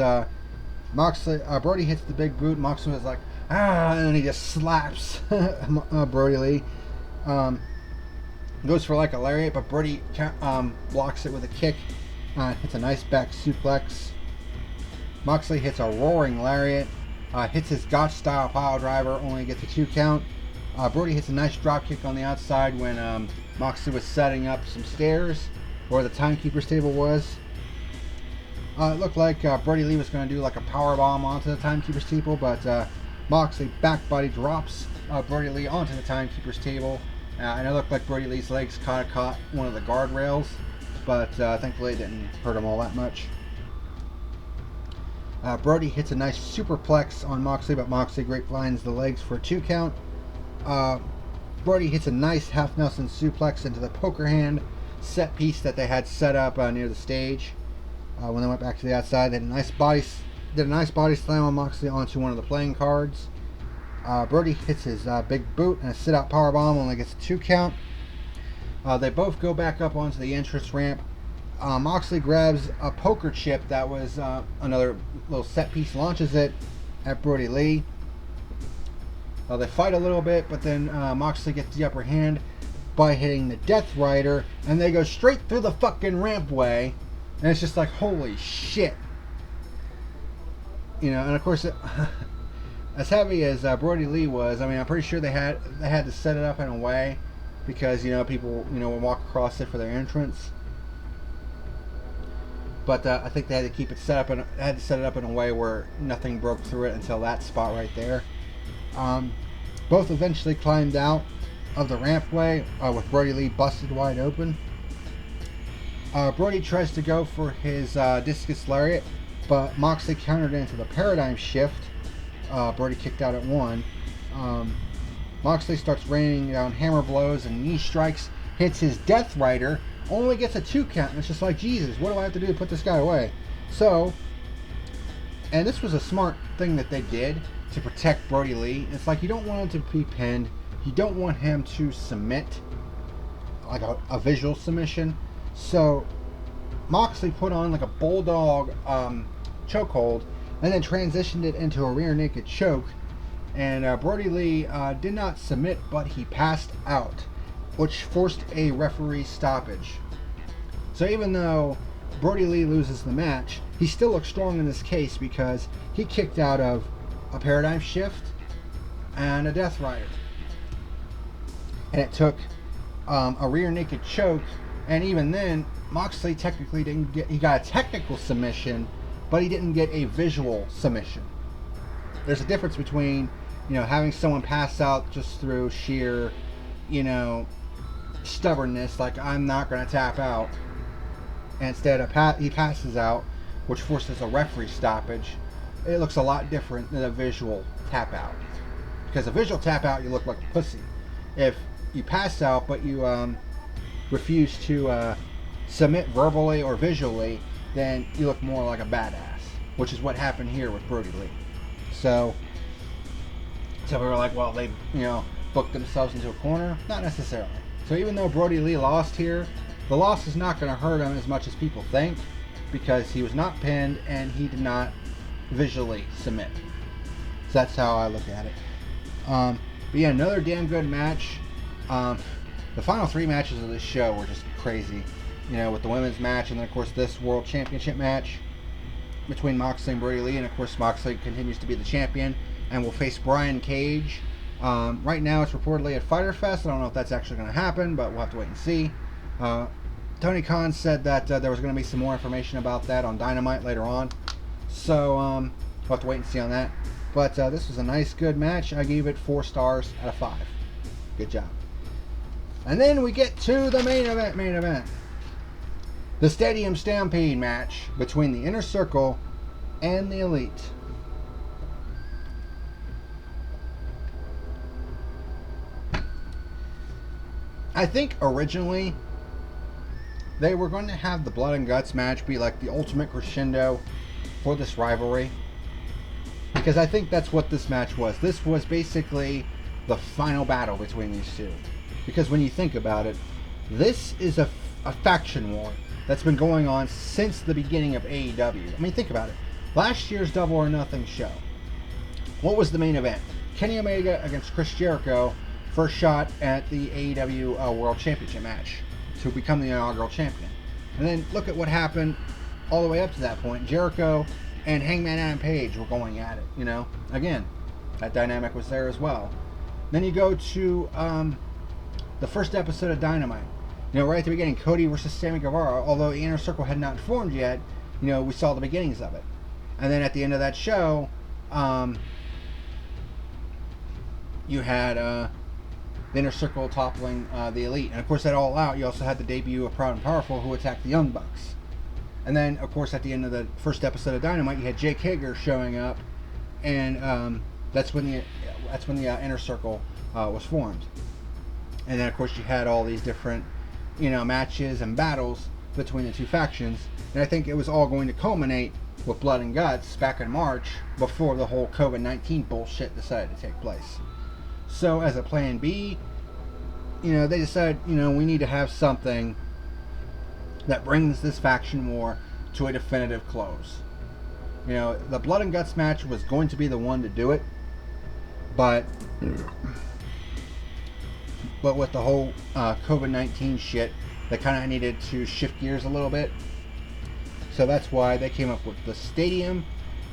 Speaker 1: Brody hits the big boot. Moxley was like, ah, and then he just slaps Brody Lee. Goes for like a lariat, but Brody blocks it with a kick. Hits a nice back suplex. Moxley hits a roaring lariat. Hits his Gotch style pile driver, only gets a 2 count. Brody hits a nice drop kick on the outside when Moxley was setting up some stairs where the timekeeper's table was. It looked like Brody Lee was going to do like a power bomb onto the timekeeper's table, but Moxley back body drops Brody Lee onto the timekeeper's table. And it looked like Brody Lee's legs caught one of the guardrails, but thankfully it didn't hurt him all that much. Brody hits a nice superplex on Moxley, but Moxley grapevines the legs for a 2 count. Brody hits a nice half Nelson suplex into the poker hand set piece that they had set up near the stage. When they went back to the outside, they did a nice body slam on Moxley onto one of the playing cards. Brody hits his big boot and a sit-out powerbomb, only gets a 2 count. They both go back up onto the entrance ramp. Moxley grabs a poker chip that was another little set piece, launches it at Brody Lee. They fight a little bit, but then Moxley gets the upper hand by hitting the Death Rider, and they go straight through the fucking rampway, and it's just like, holy shit. You know, and of course, as heavy as Brody Lee was, I mean, I'm pretty sure they had to set it up in a way because, you know, people, you know, would walk across it for their entrance. but I think they had to keep it set up and had to set it up in a way where nothing broke through it until that spot right there. Both eventually climbed out of the rampway with Brody Lee busted wide open. Brody tries to go for his discus lariat, but Moxley countered into the paradigm shift. Brody kicked out at 1. Moxley starts raining down hammer blows and knee strikes, hits his Death Rider, only gets a 2 count, and it's just like, Jesus, what do I have to do to put this guy away? So, and this was a smart thing that they did to protect Brody Lee. It's like, you don't want him to be pinned, you don't want him to submit, like a visual submission. So Moxley put on like a bulldog chokehold and then transitioned it into a rear naked choke. And Brody Lee did not submit, but he passed out, which forced a referee stoppage. So even though Brody Lee loses the match, he still looks strong in this case because he kicked out of a paradigm shift and a Death Rider. And it took a rear naked choke, and even then, Moxley technically didn't get, he got a technical submission, but he didn't get a visual submission. There's a difference between, having someone pass out just through sheer, stubbornness, like, I'm not going to tap out, and instead he passes out, which forces a referee stoppage. It looks a lot different than a visual tap out. Because a visual tap out, you look like a pussy. If you pass out, but you refuse to submit verbally or visually, then you look more like a badass, which is what happened here with Brody Lee. So we were like, well, they booked themselves into a corner. Not necessarily. So even though Brody Lee lost here, the loss is not going to hurt him as much as people think, because he was not pinned and he did not visually submit. So that's how I look at it. But yeah, another damn good match. The final 3 matches of this show were just crazy. With the women's match, and then of course this World Championship match between Moxley and Brody Lee, and of course Moxley continues to be the champion and will face Brian Cage. Right now it's reportedly at Fyter Fest. I don't know if that's actually going to happen, but we'll have to wait and see. Tony Khan said that there was going to be some more information about that on Dynamite later on, so we'll have to wait and see on that. But this was a nice, good match. I gave it 4 stars out of 5. Good job. And then we get to the main event. The Stadium Stampede match between the Inner Circle and the Elite. I think originally they were going to have the Blood and Guts match be like the ultimate crescendo for this rivalry, because I think that's what this match was. This was basically the final battle between these two. Because when you think about it, this is a faction war that's been going on since the beginning of AEW. I mean, think about it. Last year's Double or Nothing show, what was the main event? Kenny Omega against Chris Jericho, first shot at the AEW World Championship match to become the inaugural champion. And then look at what happened all the way up to that point. Jericho and Hangman Adam Page were going at it, Again, that dynamic was there as well. Then you go to the first episode of Dynamite. Right at the beginning, Cody versus Sammy Guevara. Although the Inner Circle had not formed yet, we saw the beginnings of it. And then at the end of that show, you had the Inner Circle toppling the Elite. And of course, at All Out, you also had the debut of Proud and Powerful, who attacked the Young Bucks. And then, of course, at the end of the first episode of Dynamite, you had Jake Hager showing up, and that's when the Inner Circle was formed. And then, of course, you had all these different, matches and battles between the two factions. And I think it was all going to culminate with Blood and Guts back in March, before the whole COVID-19 bullshit decided to take place. So, as a plan B, they decided, we need to have something that brings this faction war to a definitive close. The Blood and Guts match was going to be the one to do it, but with the whole COVID-19 shit, they kind of needed to shift gears a little bit. So that's why they came up with the Stadium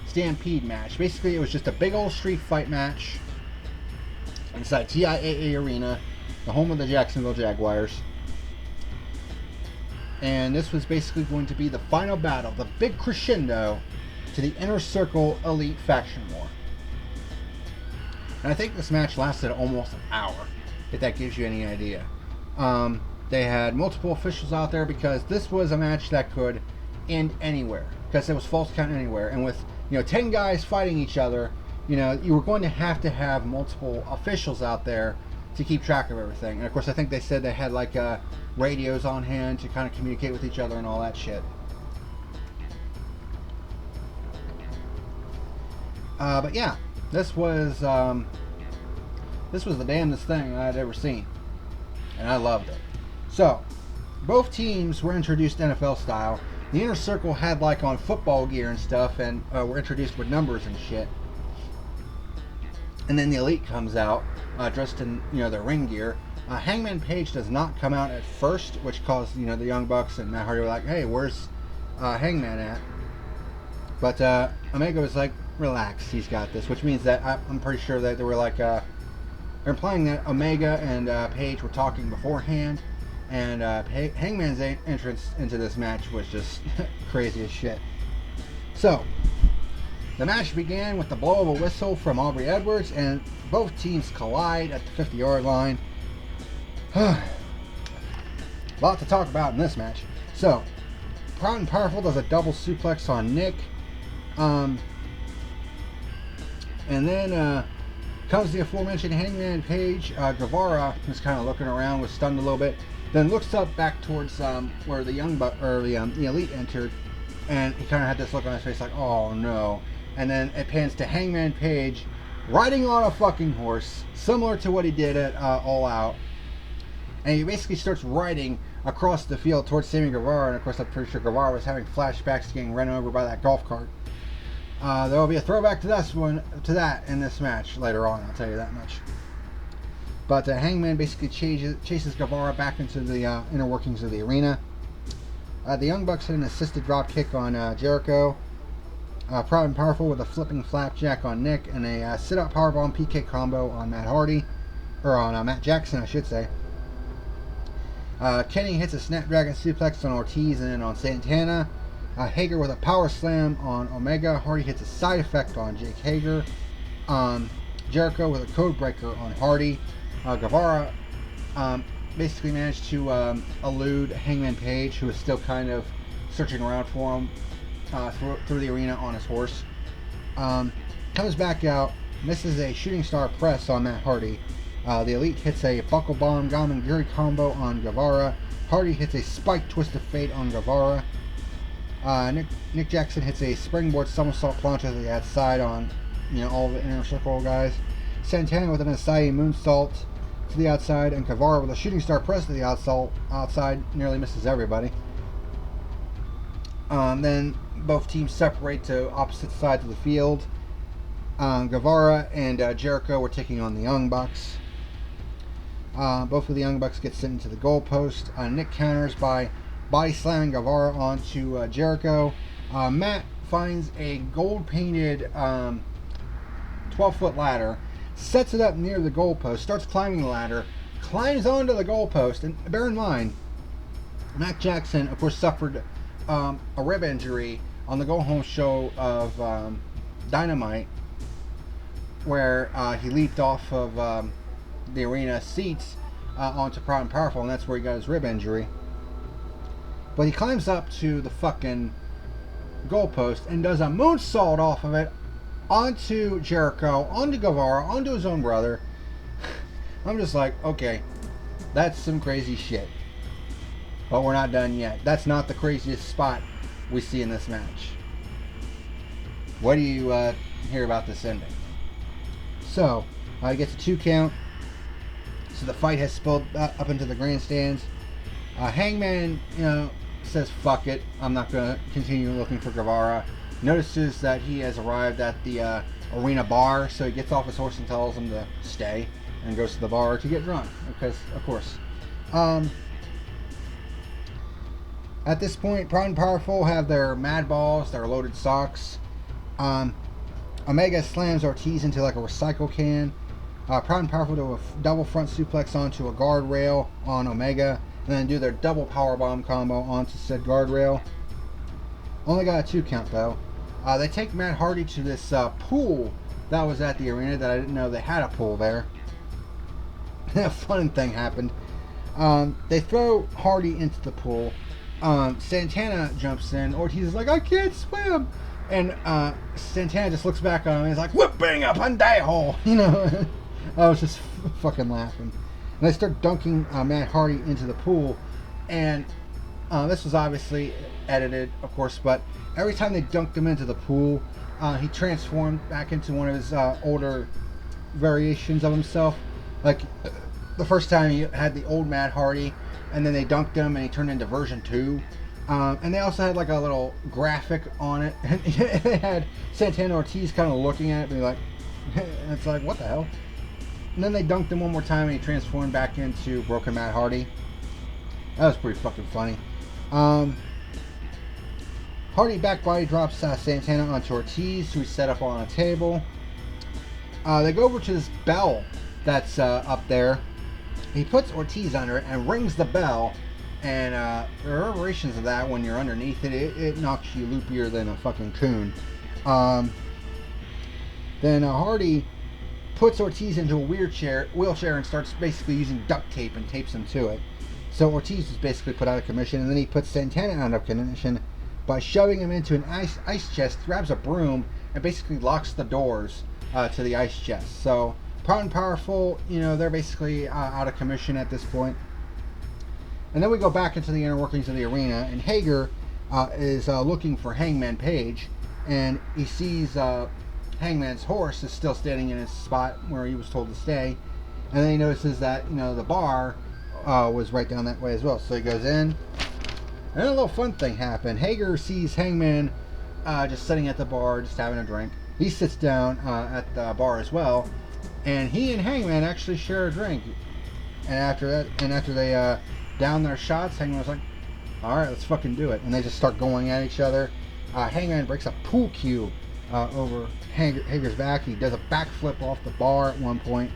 Speaker 1: Stampede match. Basically, it was just a big old street fight match inside TIAA Arena, the home of the Jacksonville Jaguars. And this was basically going to be the final battle, the big crescendo to the Inner Circle Elite faction war. And I think this match lasted almost an hour, if that gives you any idea. They had multiple officials out there because this was a match that could end anywhere, because it was false count anywhere. And with 10 guys fighting each other, you were going to have multiple officials out there to keep track of everything. And of course, I think they said they had like radios on hand to kind of communicate with each other and all that shit. But yeah, this was the damnedest thing I'd ever seen, and I loved it. So, both teams were introduced NFL style. The Inner Circle had like on football gear and stuff, and were introduced with numbers and shit. And then the Elite comes out dressed in their ring gear. Hangman Page does not come out at first, which caused the Young Bucks and Matt Hardy were like, "Hey, where's Hangman at?" But Omega was like, "Relax, he's got this," which means that I'm pretty sure that they were like they're implying that Omega and Page were talking beforehand, and Hangman's entrance into this match was just crazy as shit. So the match began with the blow of a whistle from Aubrey Edwards, and both teams collide at the 50-yard line. A lot to talk about in this match. So, Proud and Powerful does a double suplex on Nick. And then comes the aforementioned Hangman Page. Guevara was kind of looking around, was stunned a little bit. Then looks up back towards where the the Elite entered, and he kind of had this look on his face like, "Oh no!" And then it pans to Hangman Page riding on a fucking horse, similar to what he did at All Out. And he basically starts riding across the field towards Sammy Guevara, and of course I'm pretty sure Guevara was having flashbacks to getting run over by that golf cart. There will be a throwback to that in this match later on, I'll tell you that much. But Hangman basically chases Guevara back into the inner workings of the arena. The Young Bucks hit an assisted drop kick on Jericho. Proud and Powerful with a flipping flapjack on Nick, and a sit-up powerbomb PK combo on Matt Hardy, or on Matt Jackson, I should say. Kenny hits a Snapdragon suplex on Ortiz and then on Santana. Hager with a power slam on Omega. Hardy hits a side effect on Jake Hager. Jericho with a code breaker on Hardy. Guevara basically managed to elude Hangman Page, who is still kind of searching around for him through the arena on his horse. Comes back out, misses a shooting star press on Matt Hardy. The Elite hits a buckle bomb Gamengiri combo on Guevara. Hardy hits a spike twist of fate on Guevara. Nick Jackson hits a springboard somersault plancha to the outside on all the Inner Circle guys. Santana with an Asai moonsault to the outside, and Guevara with a shooting star press to the outside nearly misses everybody. Then both teams separate to opposite sides of the field. Guevara and Jericho were taking on the Young Bucks. Both of the Young Bucks get sent into the goalpost. Nick counters by body slamming Guevara onto Jericho. Matt finds a gold-painted 12-foot ladder, sets it up near the goalpost, starts climbing the ladder, climbs onto the goalpost, and bear in mind, Matt Jackson, of course, suffered a rib injury on the go-home show of Dynamite, where he leaped off of the arena seats onto Proud and Powerful, and that's where he got his rib injury. But he climbs up to the fucking goalpost and does a moonsault off of it onto Jericho, onto Guevara, onto his own brother. I'm just like, okay, that's some crazy shit. But we're not done yet. That's not the craziest spot we see in this match. What do you hear about this ending? So, it gets a 2 count. So the fight has spilled up into the grandstands. Hangman, says fuck it, I'm not going to continue looking for Guevara. Notices that he has arrived at the arena bar, so he gets off his horse and tells him to stay, and goes to the bar to get drunk, because of course. At this point, Proud and Powerful have their mad balls, their loaded socks. Omega slams Ortiz into like a recycle can. Proud and Powerful do a double front suplex onto a guardrail on Omega. and then do their double powerbomb combo onto said guardrail. Only got a 2 count though. They take Matt Hardy to this pool that was at the arena that I didn't know they had a pool there. A fun thing happened. They throw Hardy into the pool. Santana jumps in. Ortiz is like, I can't swim. And Santana just looks back on him and he's like, whipping a pendejo. You know, I was just fucking laughing. And they start dunking Matt Hardy into the pool. And this was obviously edited, of course, but every time they dunked him into the pool, he transformed back into one of his older variations of himself. Like, the first time he had the old Matt Hardy, and then they dunked him and he turned into version 2. And they also had like a little graphic on it. And they had Santana Ortiz kind of looking at it and be like, and it's like, what the hell? And then they dunked him one more time and he transformed back into Broken Matt Hardy. That was pretty fucking funny. Hardy back body drops Santana onto Ortiz, who's set up on a table. They go over to this bell that's up there. He puts Ortiz under it and rings the bell. And the reverberations of that when you're underneath it, it knocks you loopier than a fucking coon. Then Hardy puts Ortiz into a wheelchair and starts basically using duct tape and tapes him to it. So Ortiz is basically put out of commission, and then he puts Santana out of commission by shoving him into an ice chest, grabs a broom, and basically locks the doors to the ice chest. So Proud and Powerful, you know, they're basically out of commission at this point. And then we go back into the inner workings of the arena, and Hager is looking for Hangman Page, and he sees Hangman's horse is still standing in his spot where he was told to stay, and then he notices that, you know, the bar was right down that way as well. So he goes in, and a little fun thing happened. Hager sees Hangman just sitting at the bar, just having a drink. He sits down at the bar as well, and he and Hangman actually share a drink. And after they down their shots, Hangman was like, alright, let's fucking do it. And they just start going at each other. Hangman breaks a pool cue over Hager's back. He does a backflip off the bar at one point.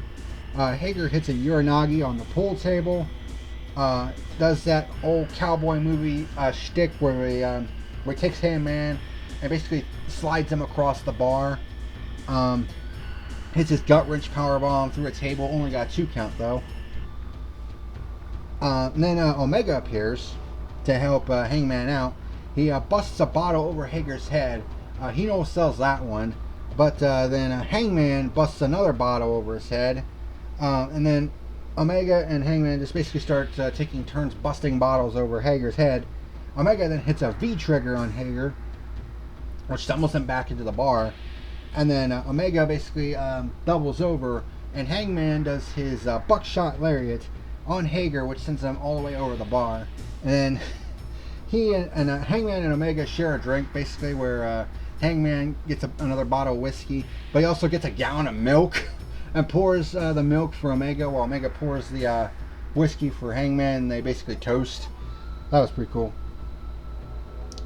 Speaker 1: Hager hits a Uranagi on the pool table. Does that old cowboy movie shtick where he takes Hangman and basically slides him across the bar. Hits his gut wrench powerbomb through a table. Only got 2 count though. And then Omega appears to help Hangman out. He busts a bottle over Hager's head. He no sells that one. But then Hangman busts another bottle over his head. And then Omega and Hangman just basically start taking turns busting bottles over Hager's head. Omega then hits a V-trigger on Hager, which stumbles him back into the bar. And then Omega basically doubles over, and Hangman does his buckshot lariat on Hager, which sends him all the way over the bar. And then he and Hangman and Omega share a drink, basically, where Hangman gets another bottle of whiskey, but he also gets a gallon of milk and pours the milk for Omega, while Omega pours the whiskey for Hangman, and they basically toast. That was pretty cool.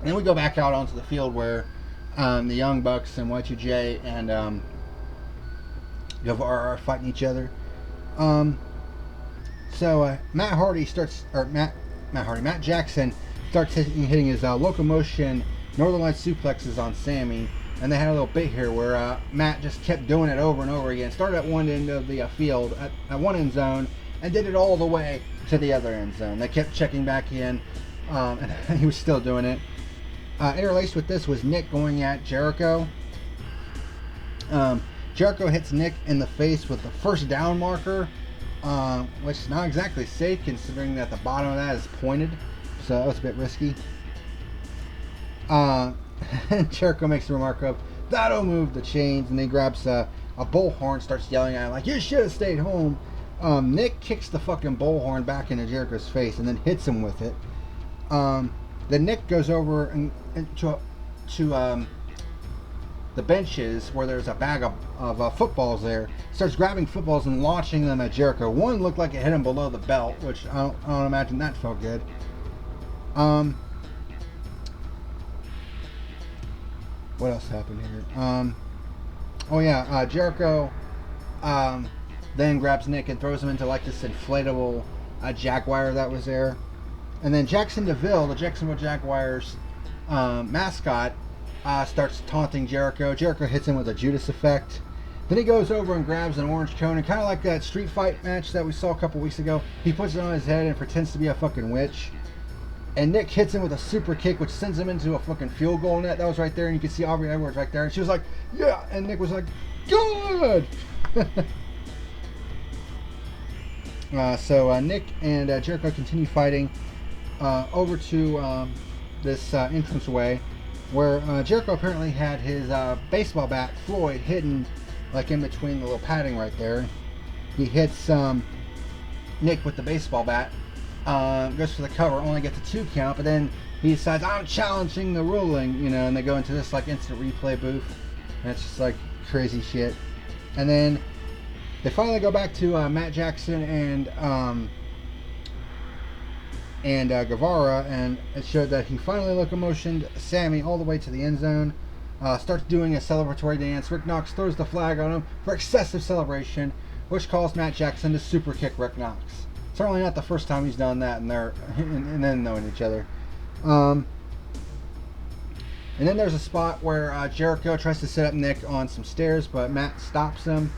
Speaker 1: And then we go back out onto the field where the Young Bucks and Y2J and Guevara are fighting each other. So Matt Jackson starts hitting his locomotion Northern Lights suplexes on Sammy, and they had a little bit here where Matt just kept doing it over and over again. Started at one end of the field, at one end zone, and did it all the way to the other end zone. They kept checking back in, and he was still doing it. Interlaced with this was Nick going at Jericho. Jericho hits Nick in the face with the first down marker, which is not exactly safe considering that the bottom of that is pointed, so that was a bit risky. Jericho makes the remark of, that'll move the chains, and he grabs a bullhorn, starts yelling at him like, you should have stayed home. Nick kicks the fucking bullhorn back into Jericho's face and then hits him with it. Then Nick goes over to the benches where there's a bag of footballs there, starts grabbing footballs and launching them at Jericho. One looked like it hit him below the belt, which I don't imagine that felt good. What else happened here? Jericho then grabs Nick and throws him into like this inflatable Jaguar that was there. And then Jackson DeVille, the Jacksonville Jaguars mascot, starts taunting Jericho. Jericho hits him with a Judas effect. Then he goes over and grabs an orange cone, and kind of like that street fight match that we saw a couple weeks ago, he puts it on his head and pretends to be a fucking witch. And Nick hits him with a super kick, which sends him into a fucking field goal net. That was right there, and you can see Aubrey Edwards right there. And she was like, yeah! And Nick was like, good! So Nick and Jericho continue fighting over to this entranceway, where Jericho apparently had his baseball bat, Floyd, hidden like in between the little padding right there. He hits Nick with the baseball bat, goes for the cover, only gets a 2 count, but then he decides, I'm challenging the ruling, you know, and they go into this like instant replay booth, and it's just like crazy shit. And then they finally go back to Matt Jackson and Guevara, and it showed that he finally locomotioned Sammy all the way to the end zone. Starts doing a celebratory dance. Rick Knox throws the flag on him for excessive celebration, which calls Matt Jackson to super kick Rick Knox. Certainly not the first time he's done that, and then knowing each other. And then there's a spot where Jericho tries to set up Nick on some stairs, but Matt stops him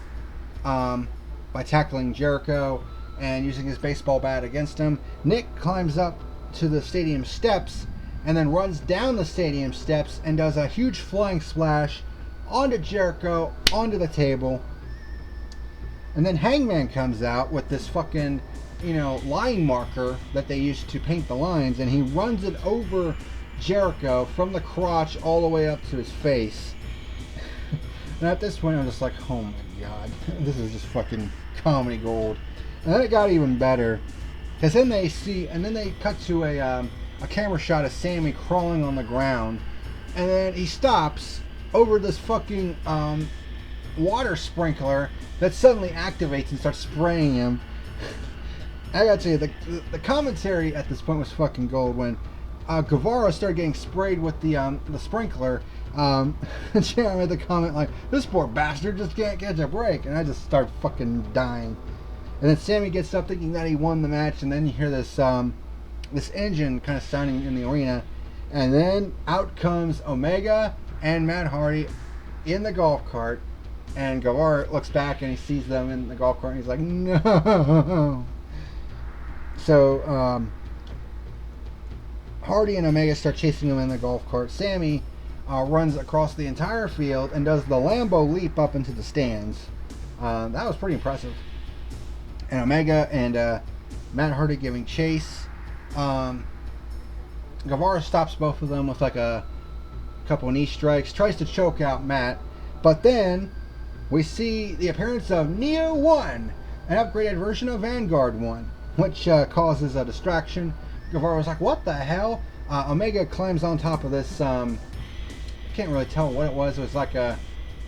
Speaker 1: by tackling Jericho and using his baseball bat against him. Nick climbs up to the stadium steps and then runs down the stadium steps and does a huge flying splash onto Jericho, onto the table. And then Hangman comes out with this fucking, you know, line marker that they used to paint the lines, and he runs it over Jericho from the crotch all the way up to his face. And at this point I'm just like, oh my god, this is just fucking comedy gold. And then it got even better, because then they cut to a camera shot of Sammy crawling on the ground, and then he stops over this fucking water sprinkler that suddenly activates and starts spraying him. I gotta tell you, the commentary at this point was fucking gold. When Guevara started getting sprayed with the sprinkler, Jerry made the comment like, this poor bastard just can't catch a break, and I just start fucking dying. And then Sammy gets up thinking that he won the match, and then you hear this this engine kind of sounding in the arena, and then out comes Omega and Matt Hardy in the golf cart, and Guevara looks back and he sees them in the golf cart, and he's like, no. So Hardy and Omega start chasing him in the golf cart. Sammy runs across the entire field and does the Lambo leap up into the stands. That was pretty impressive. And Omega and Matt Hardy giving chase. Guevara stops both of them with like a couple knee strikes, tries to choke out Matt, but then we see the appearance of Neo 1, an upgraded version of Vanguard 1, which causes a distraction. Guevara's like, what the hell? Omega climbs on top of this, I can't really tell what it was. It was like a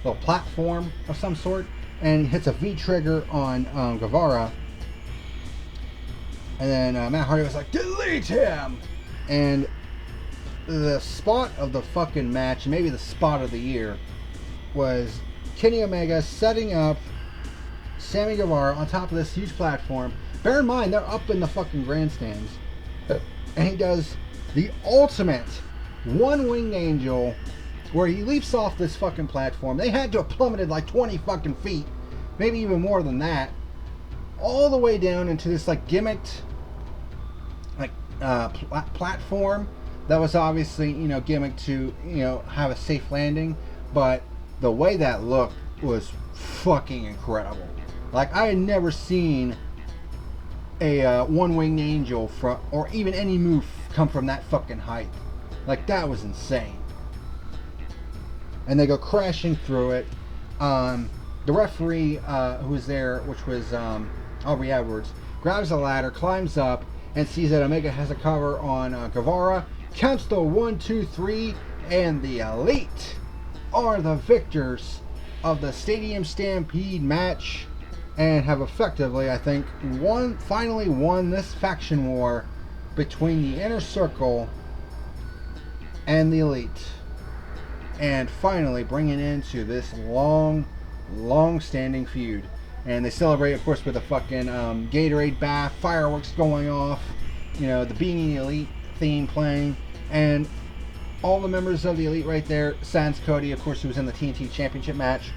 Speaker 1: little platform of some sort, and hits a V trigger on Guevara. And then Matt Hardy was like, delete him! And the spot of the fucking match, maybe the spot of the year, was Kenny Omega setting up Sammy Guevara on top of this huge platform. Bear in mind, they're up in the fucking grandstands. And he does the ultimate one-winged angel, where he leaps off this fucking platform. They had to have plummeted like 20 fucking feet, maybe even more than that, all the way down into this like gimmicked like platform that was obviously, you know, gimmicked to, you know, have a safe landing, but the way that looked was fucking incredible. Like, I had never seen a one-winged angel from, or even any move come from that fucking height. Like, that was insane. And they go crashing through it. The referee who was there, which was Aubrey Edwards, grabs a ladder, climbs up, and sees that Omega has a cover on Guevara, counts the 1, 2, 3, and the Elite are the victors of the Stadium Stampede match, and have effectively, I think, finally won this faction war between the Inner Circle and the Elite, and finally bringing into this long-standing feud. And they celebrate, of course, with a fucking Gatorade bath, fireworks going off, the Being Elite theme playing, and all the members of the Elite right there, sans Cody, of course, who was in the TNT Championship match,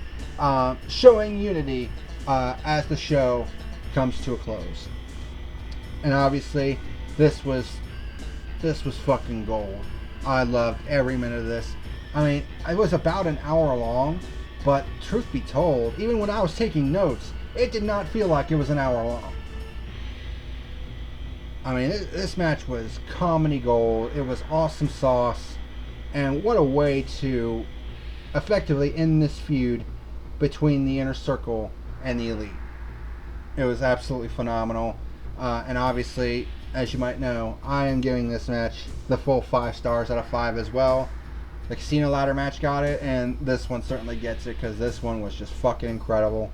Speaker 1: showing unity as the show comes to a close. And obviously, this was fucking gold. I loved every minute of this. I mean, it was about an hour long, but truth be told, even when I was taking notes, it did not feel like it was an hour long. I mean, this match was comedy gold. It was awesome sauce. And what a way to effectively end this feud between the Inner Circle and the Elite. It was absolutely phenomenal. And obviously, as you might know, I am giving this match the full 5 stars out of 5 as well. The Casino Ladder match got it, and this one certainly gets it, because this one was just fucking incredible.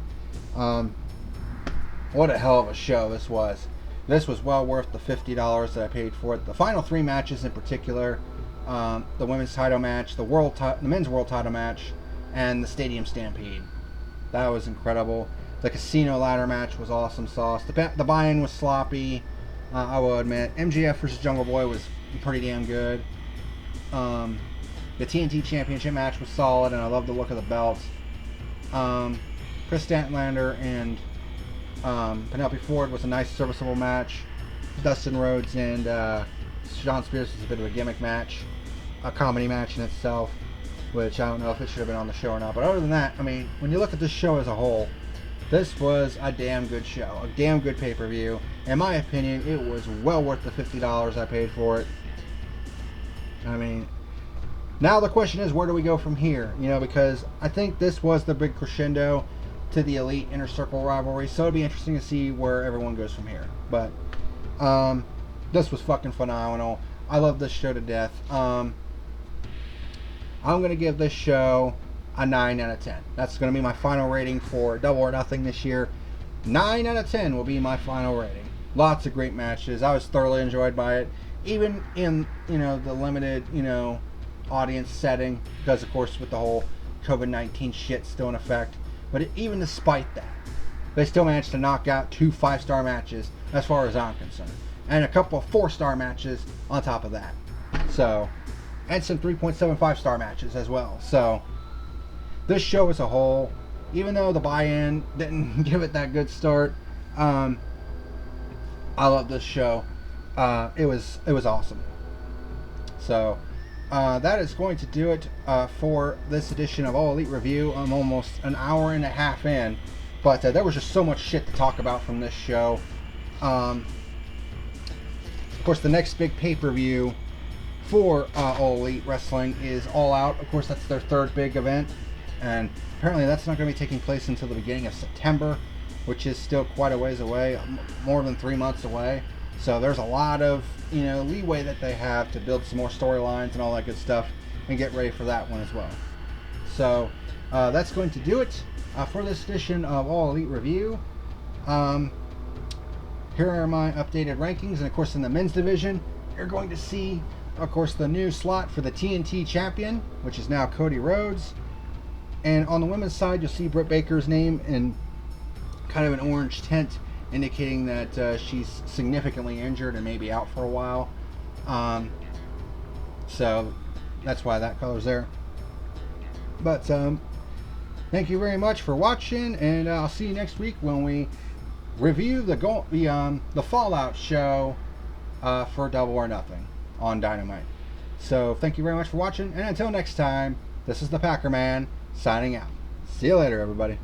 Speaker 1: What a hell of a show this was. This was well worth the $50 that I paid for it. The final 3 matches in particular, the women's title match, the men's world title match, and the Stadium Stampede. That was incredible. The Casino Ladder match was awesome sauce. The buy-in was sloppy, I will admit. MJF versus Jungle Boy was pretty damn good. The TNT Championship match was solid, and I love the look of the belts. Chris Statlander and Penelope Ford was a nice, serviceable match. Dustin Rhodes and Shawn Spears was a bit of a gimmick match, a comedy match in itself, which I don't know if it should have been on the show or not. But other than that, I mean, when you look at this show as a whole, this was a damn good show, a damn good pay-per-view. In my opinion, it was well worth the $50 I paid for it. I mean, now the question is, where do we go from here? Because I think this was the big crescendo to the Elite Inner Circle rivalry, so it'd be interesting to see where everyone goes from here. But this was fucking phenomenal. I love this show to death. I'm going to give this show a 9 out of 10. That's going to be my final rating for Double or Nothing this year. 9 out of 10 will be my final rating. Lots of great matches. I was thoroughly enjoyed by it, even in the limited audience setting, because of course with the whole COVID-19 shit still in effect. But even despite that, they still managed to knock out 2 5-star matches as far as I'm concerned, and a couple of 4-star matches on top of that. So, and some 3.75 star matches as well. So this show as a whole, even though the buy-in didn't give it that good start, I love this show. It was awesome. So that is going to do it for this edition of All Elite Review. I'm almost an hour and a half in, but there was just so much shit to talk about from this show. Of course, the next big pay-per-view for All Elite Wrestling is All Out. Of course, that's their 3rd big event, and apparently that's not going to be taking place until the beginning of September, which is still quite a ways away, more than 3 months away. So there's a lot of leeway that they have to build some more storylines and all that good stuff and get ready for that one as well. So that's going to do it for this edition of All Elite Review. Here are my updated rankings, and of course in the men's division you're going to see, of course, the new slot for the TNT champion, which is now Cody Rhodes. And on the women's side, you'll see Britt Baker's name in kind of an orange tint, indicating that she's significantly injured and may be out for a while. So that's why that color's there. But thank you very much for watching, and I'll see you next week when we review the Fallout show for Double or Nothing on Dynamite. So thank you very much for watching, and until next time, this is the PackerMan signing out. See you later, everybody.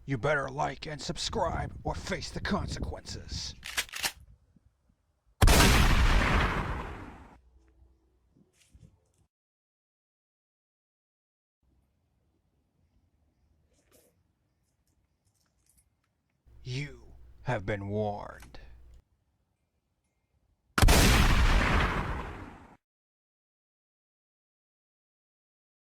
Speaker 1: You better like and subscribe or face the consequences. You have been warned.